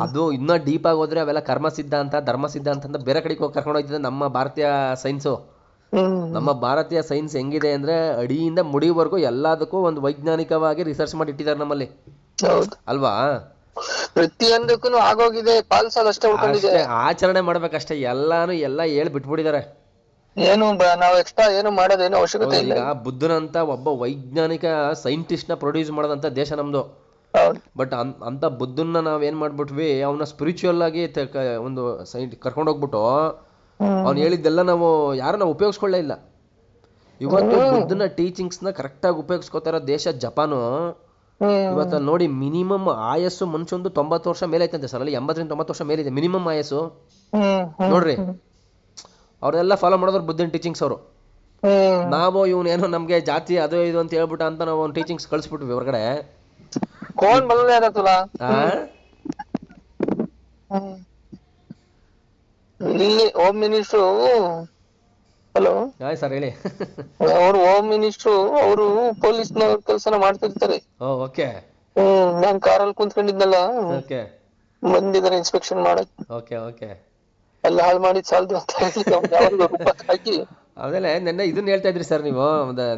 ಅದು ಇನ್ನೂ ಡೀಪ್ ಆಗಿ ಹೋದ್ರೆ ಅವೆಲ್ಲ ಕರ್ಮ ಸಿದ್ಧಾಂತ, ಧರ್ಮ ಸಿದ್ಧಾಂತ ಅಂತ ಬೇರೆ ಕಡೆಗೆ ಹೋಗಿ ಕರ್ಕೊಂಡು ಹೋಗ್ತಿದೆ ನಮ್ಮ ಭಾರತೀಯ ಸೈನ್ಸು. ನಮ್ಮ ಭಾರತೀಯ ಸೈನ್ಸ್ ಹೆಂಗಿದೆ ಅಂದ್ರೆ ಅಡಿಯಿಂದ ಮುಡಿವರೆಗೂ ಎಲ್ಲದಕ್ಕೂ ಒಂದು ವೈಜ್ಞಾನಿಕವಾಗಿ ರಿಸರ್ಚ್ ಮಾಡಿ ಇಟ್ಟಿದ್ದಾರೆ ನಮ್ಮಲ್ಲಿ, ಅಲ್ವಾ? ಪ್ರತಿಯೊಂದಕ್ಕೂ ಆಗೋಗಿದೆ, ಪಾಲಿಸೋದಷ್ಟೇ ಉಳ್ಕೊಂಡಿದೆ. ಆಚರಣೆ ಮಾಡ್ಬೇಕಷ್ಟೇ. ಎಲ್ಲ ಹೇಳಿ ಬಿಟ್ಬಿಟ್ಟಿದ್ದಾರೆ. ಏನು ನಾವು ಎಕ್ಸ್ಟ್ರಾ ಏನು ಮಾಡೋದೇನು ಅವಶ್ಯಕತೆ ಇಲ್ಲ. ಈಗ ಬುದ್ಧನಂತ ಒಬ್ಬ ವೈಜ್ಞಾನಿಕ ಸೈಂಟಿಸ್ಟ್ ನ ಪ್ರೊಡ್ಯೂಸ್ ಮಾಡೋದಂತ ದೇಶ ನಮ್ದು. ಬಟ್ ಅಂತ ಬುದ್ಧನ್ನ ನಾವೇನ್ ಮಾಡ್ಬಿಟ್ವಿ, ಅವನ ಸ್ಪಿರಿಚುವಲ್ ಆಗಿ ಒಂದು ಕರ್ಕೊಂಡು ಹೋಗ್ಬಿಟ್ಟು ಅವ್ನು ಹೇಳಿದ್ದೆಲ್ಲ ನಾವು ಉಪಯೋಗಿಸ್ಕೊಳ್ಳೇ ಇಲ್ಲ. ಇವತ್ತು ಬುದ್ಧನ ಟೀಚಿಂಗ್ಸ್ ನ ಕರೆಕ್ಟ್ ಆಗಿ ಉಪಯೋಗಿಸ್ಕೋತಾರ ದೇಶ ಜಪಾನು. ಇವತ್ತು ನೋಡಿ ಮಿನಿಮಮ್ ಆಯಸ್ಸು ಮನುಷ್ಯಂದು 90 ವರ್ಷ ಮೇಲೆ ಐತಂತೆ ಸರ್, ಅಲ್ಲಿ 80ರಿಂದ 90 ವರ್ಷ ಮೇಲಿದೆ ಮಿನಿಮಮ್ ಆಯಸ್ಸು. ನೋಡ್ರಿ ಅವ್ರೆಲ್ಲ ಫಾಲೋ ಮಾಡಿದ್ರು ಬುದ್ಧಿನ ಟೀಚಿಂಗ್ಸ್ ಅವರು. ನಾವು ಇವನೇನೋ ನಮ್ಗೆ ಜಾತಿ ಅದು ಇದು ಅಂತ ಹೇಳ್ಬಿಟ್ಟ ಅಂತ ನಾವು ಒಂದು ಟೀಚಿಂಗ್ಸ್ ಕಳಿಸ್ಬಿಟ್ವಿ ಹೊರಗಡೆ. ಇಲ್ಲಿ ಹೋಮ್ ಮಿನಿಸ್ಟ್ರು, ಹಲೋ ಸರ್ ಹೇಳಿ. ಅವ್ರು ಹೋಮ್ ಮಿನಿಸ್ಟ್ರು ಅವರು ಪೊಲೀಸ್ನವ್ರ ಕೆಲಸನ ಮಾಡ್ತಿರ್ತಾರೆ. ಓಕೆ. ನಾನ್ ಕಾರಲ್ಲಿ ಕುಂತ್ಕೊಂಡಿದ್ನಲ್ಲ, ಓಕೆ ಬಂದಿದ್ದಾರೆ ಇನ್ಸ್ಪೆಕ್ಷನ್ ಮಾಡಕ್. ಓಕೆ ಓಕೆ ಎಲ್ಲ ಹಾಳು ಮಾಡಿದ್ ಸಾಲದು ಅಂತ ಹೇಳಿ ಹಾಕಿ. ಆಮೇಲೆ ನಿನ್ನೆ ಇದನ್ನ ಹೇಳ್ತಾ ಇದ್ರಿ ಸರ್ ನೀವು,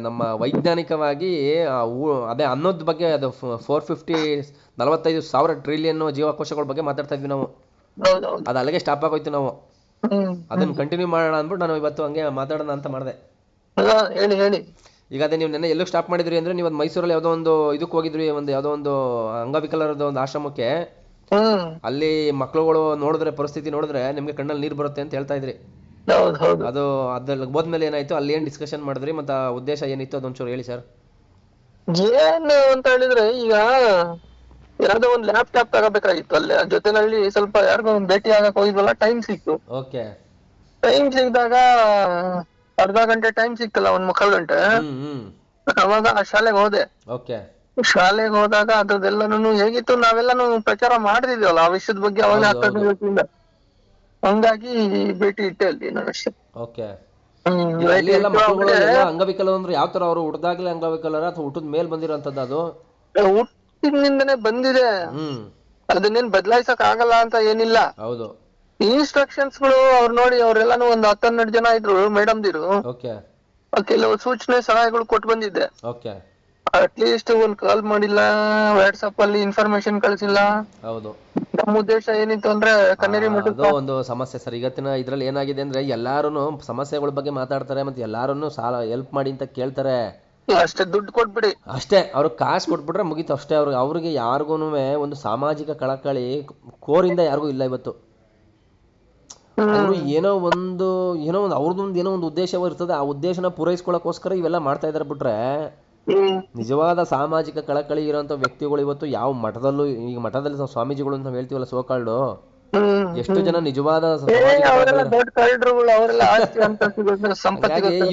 ನಮ್ಮ ವೈಜ್ಞಾನಿಕವಾಗಿ ಅದೇ ಅನ್ನೋದ್ ಬಗ್ಗೆ, ಅದು 45,000 ಟ್ರಿಲಿಯನ್ ಜೀವಕೋಶಗಳ ಬಗ್ಗೆ ಮಾತಾಡ್ತಾ ಇದ್ವಿ ನಾವು. ಅದು ಅಲ್ಲಿಗೆ ಸ್ಟಾಪ್ ಆಗೋಯ್ತು ನಾವು. ಅದನ್ನ ಕಂಟಿನ್ಯೂ ಮಾಡೋಣ ಅಂದ್ಬಿಟ್ಟು ನಾನು ಇವತ್ತು ಹಂಗೆ ಮಾತಾಡೋಣ ಅಂತ ಮಾಡಿದೆ. ಹೇಳಿ ಹೇಳಿ. ಈಗ ಅದೇ ನೀವು ನೆನ್ನೆ ಎಲ್ಲೂ ಸ್ಟಾಪ್ ಮಾಡಿದ್ರಿ ಅಂದ್ರೆ, ನೀವು ಮೈಸೂರಲ್ಲಿ ಯಾವುದೋ ಒಂದು ಇದಕ್ಕೆ ಹೋಗಿದ್ರಿ, ಯಾವುದೋ ಒಂದು ಅಂಗವಿಕಲರದ ಒಂದು ಆಶ್ರಮಕ್ಕೆ. ಅಲ್ಲಿ ಮಕ್ಳುಗಳು ನೋಡಿದ್ರೆ, ಪರಿಸ್ಥಿತಿ ನೋಡಿದ್ರೆ ನಿಮ್ಗೆ ಕಣ್ಣಲ್ಲಿ ನೀರು ಬರುತ್ತೆ ಅಂತ ಹೇಳ್ತಾ ಇದ್ರಿ. ಅದು ಅದ್ರಲ್ಲಿ ಹೋದ್ಮೇಲೆ ಏನಾಯ್ತು, ಅಲ್ಲಿ ಏನ್ ಡಿಸ್ಕಷನ್ ಮಾಡಿದ್ರಿ, ಮತ್ತೆ ಆ ಉದ್ದೇಶ ಏನಿತ್ತು ಅದೊಂಚೂರು ಹೇಳಿ ಸರ್. ಏನು ಅಂತ ಹೇಳಿದ್ರೆ, ಈಗ ಯಾವ್ದೋ ಒಂದು ಲ್ಯಾಪ್ಟಾಪ್ ತಗೋಬೇಕಾಗಿತ್ತು. ಅಲ್ಲಿ ಜೊತೆನಲ್ಲಿ ಸ್ವಲ್ಪ ಯಾರಿಗೋ ಒಂದು ಭೇಟಿ ಆಗಕ್ ಹೋಗಿದ್ವಲ್ಲ, ಟೈಮ್ ಸಿಕ್ತು. ಓಕೆ. ಟೈಮ್ ಸಿಕ್ಕಿದಾಗ ಅರ್ಧ ಗಂಟೆ ಟೈಮ್ ಸಿಕ್ತಲ್ಲ, 1 ಗಂಟೆ. ಅವಾಗ ಆ ಶಾಲೆಗೆ ಹೋದೆ. ಓಕೆ. ಶಾಲೆಗೆ ಹೋದಾಗ ಅದ್ರದ್ದೆಲ್ಲನೂ ಹೇಗಿತ್ತು, ನಾವೆಲ್ಲಾನು ಪ್ರಚಾರ ಮಾಡ್ತಿದ್ವಲ್ಲ ಆ ವಿಷಯದ ಬಗ್ಗೆ ಅವಾಗ 10 ದಿವಸದಿಂದ. ಹಂಗಾಗಿ ಭೇಟಿ ಇಟ್ಟೆ ಅಲ್ಲಿ ನಾನು ಅಷ್ಟೇ. ಓಕೆ. ಅಂಗವಿಕಲ ಅಂದ್ರೆ ಯಾವ ತರ, ಅವರು ಹುಟ್ಟದಾಗ್ಲೇ ಅಂಗವಿಕಲರ ಅಥವಾ ಹುಟ್ಟದ ಮೇಲೆ ಬಂದಿರೋಂಥದ್ದು? ಅದು ಹುಟ್ಟಿನಿಂದನೇ ಬಂದಿದೆ, ಅದನ್ನೇನ್ ಬದಲಾಯಿಸಕ್ ಆಗಲ್ಲ ಅಂತ ಏನಿಲ್ಲ. ಹೌದು. ಇನ್ಸ್ಟ್ರಕ್ಷನ್ಸ್ ಗಳು ಅವ್ರು ನೋಡಿ, ಅವ್ರೆಲ್ಲಾನು ಒಂದು 10-12 ಜನ ಇದ್ರು ಮೇಡಮ್ ದಿರು. ಕೆಲವು ಸೂಚನೆ ಸಲಹೆಗಳು ಕೊಟ್ಟು ಬಂದಿದ್ದೆ. ಅಟ್ಲೀಸ್ಟ್ ಒಂದ್ ಕಾಲ್ ಮಾಡಿಲ್ಲ, ವಾಟ್ಸ್ಆಪ್ ಅಲ್ಲಿ ಇನ್ಫಾರ್ಮೇಶನ್ ಕಳ್ಸಿಲ್ಲ. ಹೌದು. ನಮ್ಮ ಉದ್ದೇಶ ಏನಿತ್ತು ಅಂದ್ರೆ ಕನ್ನೇರಿ ಮಠದ ಒಂದು ಸಮಸ್ಯೆ ಸರ್. ಇವತ್ತಿನ ಇದ್ರಲ್ಲಿ ಏನಾಗಿದೆ ಅಂದ್ರೆ, ಎಲ್ಲಾರು ಸಮಸ್ಯೆಗಳ ಬಗ್ಗೆ ಮಾತಾಡ್ತಾರೆ, ಮತ್ತೆ ಎಲ್ಲಾರನ್ನು ಸಾಲ ಹೆಲ್ಪ್ ಮಾಡಿ ಅಂತ ಕೇಳ್ತಾರೆ. ಅಷ್ಟೇ, ದುಡ್ಡು ಕೊಟ್ಬಿಡಿ ಅಷ್ಟೇ, ಅವ್ರಿಗೆ ಕಾಸು ಕೊಟ್ಬಿಟ್ರೆ ಮುಗೀತು ಅಷ್ಟೇ. ಅವ್ರಿಗೆ ಯಾರಿಗೂ ಒಂದು ಸಾಮಾಜಿಕ ಕಳಕಳಿ ಕೋರಿಂದ ಯಾರಿಗೂ ಇಲ್ಲ ಇವತ್ತು. ಅವರು ಏನೋ ಒಂದು ಅವ್ರದ್ದೊಂದು ಏನೋ ಒಂದು ಉದ್ದೇಶ ಇರ್ತದೆ, ಆ ಉದ್ದೇಶನ ಪೂರೈಸ್ಕೊಳ್ಳೋಕೋಸ್ಕರ ಇವೆಲ್ಲ ಮಾಡ್ತಾ ಇದಾರೆ. ಬಿಟ್ರೆ ನಿಜವಾದ ಸಾಮಾಜಿಕ ಕಳಕಳಿ ಇರೋಂಥ ವ್ಯಕ್ತಿಗಳು ಇವತ್ತು ಯಾವ ಮಠದಲ್ಲೂ, ಈಗ ಮಠದಲ್ಲಿ ನಾವು ಸ್ವಾಮೀಜಿಗಳು ಅಂತ ಹೇಳ್ತೀವಲ್ಲ ಸೋಕಾಲ್ಡು, ಎಷ್ಟು ಜನ ನಿಜವಾದ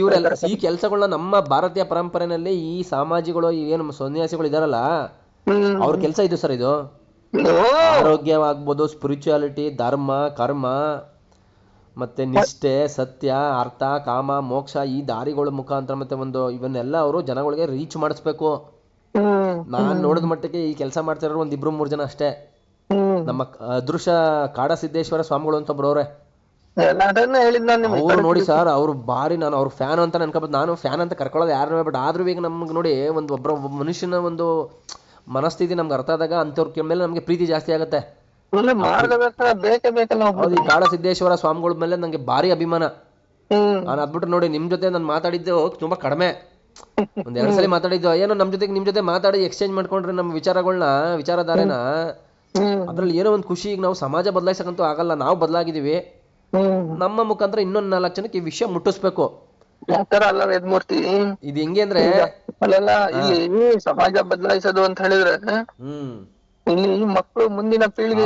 ಇವರೆಲ್ಲ ಈ ಕೆಲಸಗಳನ್ನ ನಮ್ಮ ಭಾರತೀಯ ಪರಂಪರೆಯಲ್ಲಿ ಈ ಸಾಮಾಜಿಗಳು ಏನು ಸನ್ಯಾಸಿಗಳು ಇದಾರಲ್ಲ, ಅವ್ರ ಕೆಲಸ ಇದು ಸರ್. ಇದು ಆರೋಗ್ಯವಾಗ್ಬೋದು, ಸ್ಪಿರಿಚುಯಾಲಿಟಿ, ಧರ್ಮ, ಕರ್ಮ, ಮತ್ತೆ ನಿಷ್ಠೆ, ಸತ್ಯ, ಅರ್ಥ, ಕಾಮ, ಮೋಕ್ಷ, ಈ ದಾರಿಗಳ ಮುಖಾಂತರ ಮತ್ತೆ ಇವನ್ನೆಲ್ಲ ಅವರು ಜನಗಳಿಗೆ ರೀಚ್ ಮಾಡಿಸ್ಬೇಕು. ನಾನ್ ನೋಡಿದ ಮಟ್ಟಕ್ಕೆ ಈ ಕೆಲಸ ಮಾಡ್ತಿರೋ 1-2-3 ಜನ ಅಷ್ಟೇ. ನಮ್ಮ ಅದೃಶ್ಯ ಕಾಡಸಿದ್ದೇಶ್ವರ ಸ್ವಾಮಿಗಳು ಅಂತ ಒಬ್ರವ್ರೆ, ಅವ್ರು ನೋಡಿ ಸರ್, ಅವ್ರು ಬಾರಿ, ನಾನು ಅವ್ರ ಫ್ಯಾನ್ ಅಂತ ಅನ್ಕೋಬೋದು. ನಾನು ಫ್ಯಾನ್ ಅಂತ ಕರ್ಕೊಳ್ಳೋದು ಯಾರು, ಬಟ್ ಆದ್ರೂ ಈಗ ನಮ್ಗೆ ನೋಡಿ ಒಬ್ಬ ಮನುಷ್ಯನ ಒಂದು ಮನಸ್ಥಿತಿ ನಮ್ಗೆ ಅರ್ಥ ಆದಾಗ ಅಂಥವ್ರ ಮೇಲೆ ನಮ್ಗೆ ಪ್ರೀತಿ ಜಾಸ್ತಿ ಆಗುತ್ತೆ. ಈ ಕಾಡಸಿದ್ದೇಶ್ವರ ಸ್ವಾಮಿಗಳ ಮೇಲೆ ನಂಗೆ ಭಾರಿ ಅಭಿಮಾನ. ನಾನು ಅದ್ಬಿಟ್ಟು ನೋಡಿ, ನಿಮ್ ಜೊತೆ ನಾನು ಮಾತಾಡಿದ್ದು ತುಂಬಾ ಕಡಿಮೆ, 1-2 ಸಲ ಮಾತಾಡಿದ್ದು. ಏನೋ ನಿಮ್ ಜೊತೆ ಮಾತಾಡಿ ಎಕ್ಸ್ಚೇಂಜ್ ಮಾಡ್ಕೊಂಡ್ರೆ ನಮ್ಮ ವಿಚಾರಧಾರೆನ, ಅದ್ರಲ್ಲಿ ಏನೋ ಒಂದು ಖುಷಿ. ಈಗ ನಾವು ಸಮಾಜ ಬದಲಾಯಿಸಕ್ಕಂತೂ ಆಗಲ್ಲ, ನಾವು ಬದಲಾಗಿದೀವಿ. ನಮ್ಮ ಮುಖಾಂತರ ಇನ್ನೊಂದು 4 ಜನಕ್ಕೆ ಈ ವಿಷಯ ಮುಟ್ಟಿಸ್ಬೇಕು. ವೇದಮೂರ್ತಿ, ಇದು ಹೆಂಗೆ ಅಂದ್ರೆ, ಇಲ್ಲಿ ಸಮಾಜ ಬದಲಾಯಿಸೋದು ಅಂತ ಹೇಳಿದ್ರೆ, ಇಲ್ಲಿ ಮಕ್ಕಳು ಮುಂದಿನ ಪೀಳಿಗೆ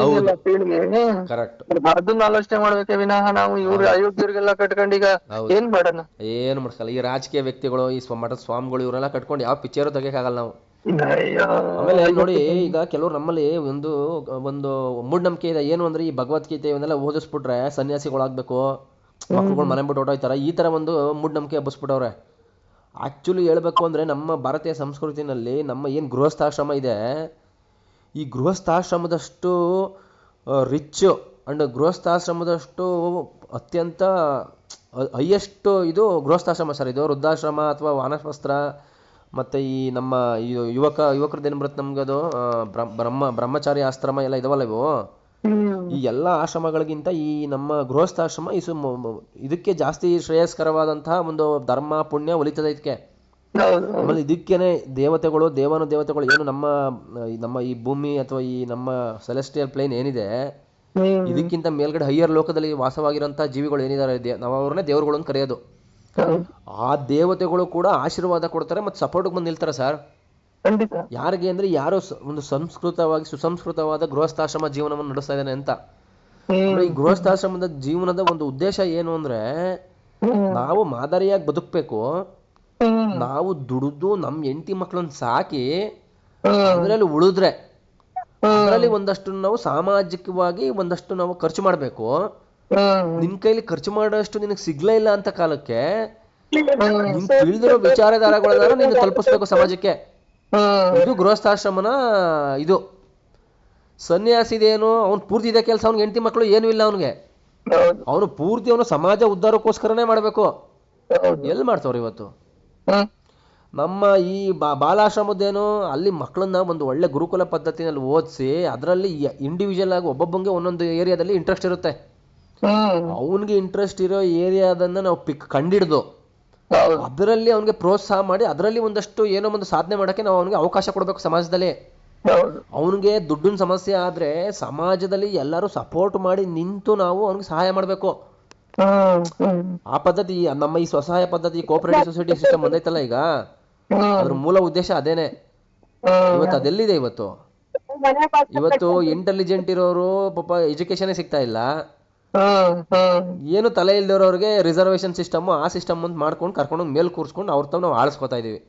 ಕರೆಕ್ಟ್, ಅದನ್ನ ಆಲೋಚನೆ ಮಾಡ್ಬೇಕೆ ವಿನಃ ನಾವು ಇವ್ರು ಅಯೋಗ್ಯರಿಗೆಲ್ಲ ಕಟ್ಕೊಂಡೀಗ ಏನ್ ಮಾಡೋಣ, ಏನು ಮಾಡ್ಸಲ್ಲ. ಈ ರಾಜಕೀಯ ವ್ಯಕ್ತಿಗಳು, ಈ ಮಠದ ಸ್ವಾಮಿಗಳು, ಇವರೆಲ್ಲ ಕಟ್ಕೊಂಡು ಯಾವ ಪಿಕ್ಚರು ತೆಗಿಯಕ್ಕಾಗಲ್ಲ ನಾವು. ಆಮೇಲೆ ನೋಡಿ, ಈಗ ಕೆಲವರು ನಮ್ಮಲ್ಲಿ ಒಂದು ಮೂಢನಂಬಿಕೆ ಇದೆ. ಏನು ಅಂದ್ರೆ, ಈ ಭಗವದ್ಗೀತೆ ಇವನ್ನೆಲ್ಲ ಓದಿಸ್ಬಿಟ್ರೆ ಸನ್ಯಾಸಿಗಳಾಗ್ಬೇಕು, ಮಕ್ಕಳುಗಳು ಮನೆ ಬಿಟ್ಟು ಹೊರಟೋಯ್ತಾರ, ಈ ತರ ಒಂದು ಮೂಢನಂಬಿಕೆ ಹಬ್ಬಿಸ್ಬಿಟ್ಟವ್ರೆ. ಆಕ್ಚುಲಿ ಹೇಳ್ಬೇಕು ಅಂದ್ರೆ, ನಮ್ಮ ಭಾರತೀಯ ಸಂಸ್ಕೃತಿನಲ್ಲಿ ನಮ್ಮ ಏನ್ ಗೃಹಸ್ಥಾಶ್ರಮ ಇದೆ, ಈ ಗೃಹಸ್ಥಾಶ್ರಮದಷ್ಟು ರಿಚ್ ಅಂಡ್ ಗೃಹಸ್ಥಾಶ್ರಮದಷ್ಟು ಅತ್ಯಂತ ಹೈಯೆಸ್ಟ್ ಇದು ಗೃಹಸ್ಥಾಶ್ರಮ ಸರ್. ಇದು ವೃದ್ಧಾಶ್ರಮ ಅಥವಾ ವಾನಪ್ರಸ್ಥ, ಮತ್ತೆ ಈ ನಮ್ಮ ಯುವಕರದ್ದೇನು ಬರುತ್ತೆ ನಮ್ಗೆ, ಅದು ಬ್ರಹ್ಮಚಾರಿ ಆಶ್ರಮ ಎಲ್ಲ ಇದಾವಲ್ಲ ಇವು. ಈ ಎಲ್ಲ ಆಶ್ರಮಗಳಿಗಿಂತ ಈ ನಮ್ಮ ಗೃಹಸ್ಥಾಶ್ರಮ ಇದಕ್ಕೆ ಜಾಸ್ತಿ ಶ್ರೇಯಸ್ಕರವಾದಂತಹ ಒಂದು ಧರ್ಮ ಪುಣ್ಯ ಒಲಿತದೆ ಇದಕ್ಕೆ. ಆಮೇಲೆ ಇದಕ್ಕೇನೆ ದೇವತೆಗಳು, ದೇವತೆಗಳು ಏನು ನಮ್ಮ ಈ ಭೂಮಿ ಅಥವಾ ಈ ನಮ್ಮ ಸೆಲೆಸ್ಟಿಯಲ್ ಪ್ಲೇನ್ ಏನಿದೆ, ಇದಕ್ಕಿಂತ ಮೇಲ್ಗಡೆ ಹೈಯರ್ ಲೋಕದಲ್ಲಿ ವಾಸವಾಗಿರೋಂಥ ಜೀವಿಗಳು ಏನಿದ್ದಾರೆ, ನಾವು ಅವ್ರನ್ನೇ ದೇವರುಗಳು ಅಂತ ಕರೆಯೋದು. ಆ ದೇವತೆಗಳು ಕೂಡ ಆಶೀರ್ವಾದ ಕೊಡ್ತಾರೆ, ಮತ್ತೆ ಸಪೋರ್ಟ್ಗೆ ಬಂದು ನಿಲ್ತಾರೆ ಸರ್. ಖಂಡಿತ. ಯಾರಿಗೆ ಅಂದ್ರೆ ಯಾರೋ ಒಂದು ಸಂಸ್ಕೃತವಾಗಿ ಸುಸಂಸ್ಕೃತವಾದ ಗೃಹಸ್ಥಾಶ್ರಮ ಜೀವನವನ್ನು ನಡೆಸ್ತಾ ಇದ್ದಾನೆ ಅಂತ. ಅಂದ್ರೆ ಈ ಗೃಹಸ್ಥಾಶ್ರಮದ ಜೀವನದ ಒಂದು ಉದ್ದೇಶ ಏನು ಅಂದ್ರೆ, ನಾವು ಮಾದರಿಯಾಗಿ ಬದುಕ್ಬೇಕು, ನಾವು ದುಡಿದು ನಮ್ ಹೆಂಡತಿ ಮಕ್ಕಳನ್ನ ಸಾಕಿ ಅದರಲ್ಲಿ ಉಳಿದ್ರೆ ಅದರಲ್ಲಿ ಒಂದಷ್ಟು ನಾವು ಸಾಮಾಜಿಕವಾಗಿ ಒಂದಷ್ಟು ನಾವು ಖರ್ಚು ಮಾಡ್ಬೇಕು. ನಿನ್ ಕೈಲಿ ಖರ್ಚು ಮಾಡೋಷ್ಟು ನಿನಗೆ ಸಿಗ್ಲೇ ಇಲ್ಲ ಅಂತ ಕಾಲಕ್ಕೆ ನಿನ್ ತಿಳಿದಿರೋ ವಿಚಾರಧಾರೆಗಳನ್ನ ನೀನು ತಲುಪಿಸ್ಬೇಕು ಸಮಾಜಕ್ಕೆ. ಇದು ಗೃಹಸ್ಥಾಶ್ರಮನ ಇದು. ಸನ್ಯಾಸಿದೇನು ಅವ್ನು ಪೂರ್ತಿ ಇದೆ ಕೆಲಸ, ಅವ್ನಿಗೆ ಹೆಂಡತಿ ಮಕ್ಕಳು ಏನೂ ಇಲ್ಲ, ಅವನಿಗೆ ಅವನು ಪೂರ್ತಿ ಅವನು ಸಮಾಜ ಉದ್ಧಾರಕ್ಕೋಸ್ಕರನೇ ಮಾಡ್ಬೇಕು. ಎಲ್ಲಿ ಮಾಡ್ತಾವ್ರು ಇವತ್ತು? ನಮ್ಮ ಈ ಬಾಲಾಶ್ರಮದ್ದೇನು, ಅಲ್ಲಿ ಮಕ್ಕಳನ್ನ ಒಂದು ಒಳ್ಳೆ ಗುರುಕುಲ ಪದ್ಧತಿನಲ್ಲಿ ಓದಿಸಿ ಅದರಲ್ಲಿ ಇಂಡಿವಿಜುವಲ್ ಆಗಿ ಒಬ್ಬೊಬ್ಬಂಗೆ ಒಂದೊಂದು ಏರಿಯಾದಲ್ಲಿ ಇಂಟ್ರೆಸ್ಟ್ ಇರುತ್ತೆ. ಅವನಿಗೆ ಇಂಟ್ರೆಸ್ಟ್ ಇರೋ ಏರಿಯಾದನ್ನ ನಾವು ಕಂಡಿಡ್ದು ಅದರಲ್ಲಿ ಅವನಿಗೆ ಪ್ರೋತ್ಸಾಹ ಮಾಡಿ ಅದರಲ್ಲಿ ಒಂದಷ್ಟು ಏನೋ ಒಂದು ಸಾಧನೆ ಮಾಡಕ್ಕೆ ನಾವು ಅವನಿಗೆ ಅವಕಾಶ ಕೊಡಬೇಕು ಸಮಾಜದಲ್ಲಿ. ಅವನಿಗೆ ದುಡ್ಡಿನ ಸಮಸ್ಯೆ ಆದ್ರೆ ಸಮಾಜದಲ್ಲಿ ಎಲ್ಲರೂ ಸಪೋರ್ಟ್ ಮಾಡಿ ನಿಂತು ನಾವು ಅವನಿಗೆ ಸಹಾಯ ಮಾಡಬೇಕು. ಆ ಪದ್ಧತಿ ನಮ್ಮ ಈ ಸ್ವಸಹಾಯ ಪದ್ಧತಿ ಕೋಆಪರೇಟಿವ್ ಸೊಸೈಟಿ ಸಿಸ್ಟಮ್ ಬಂದೈತಲ್ಲ ಈಗ, ಅದ್ರ ಮೂಲ ಉದ್ದೇಶ ಅದೇನೆ. ಇವತ್ತು ಅದೆಲ್ಲಿದೆ? ಇವತ್ತು ಇಂಟೆಲಿಜೆಂಟ್ ಇರೋರು ಪಾಪ ಎಜುಕೇಶನ್ ಸಿಗ್ತಾ ಇಲ್ಲ, ಏನು ತಲೆ ಇಲ್ದಿರೋರಿಗೆ ರಿಸರ್ವೇಶನ್ ಸಿಸ್ಟಮ್ ಆ ಸಿಸ್ಟಮ್ ಅಂತ ಮಾಡ್ಕೊಂಡು ಕರ್ಕೊಂಡು ಮೇಲ್ ಕೂರ್ಸ್ಕೊಂಡು ಅವ್ರ ತಾವ್ ನಾವು ಆಳಿಸ್ಕೊತಾ ಇದೀವಿ.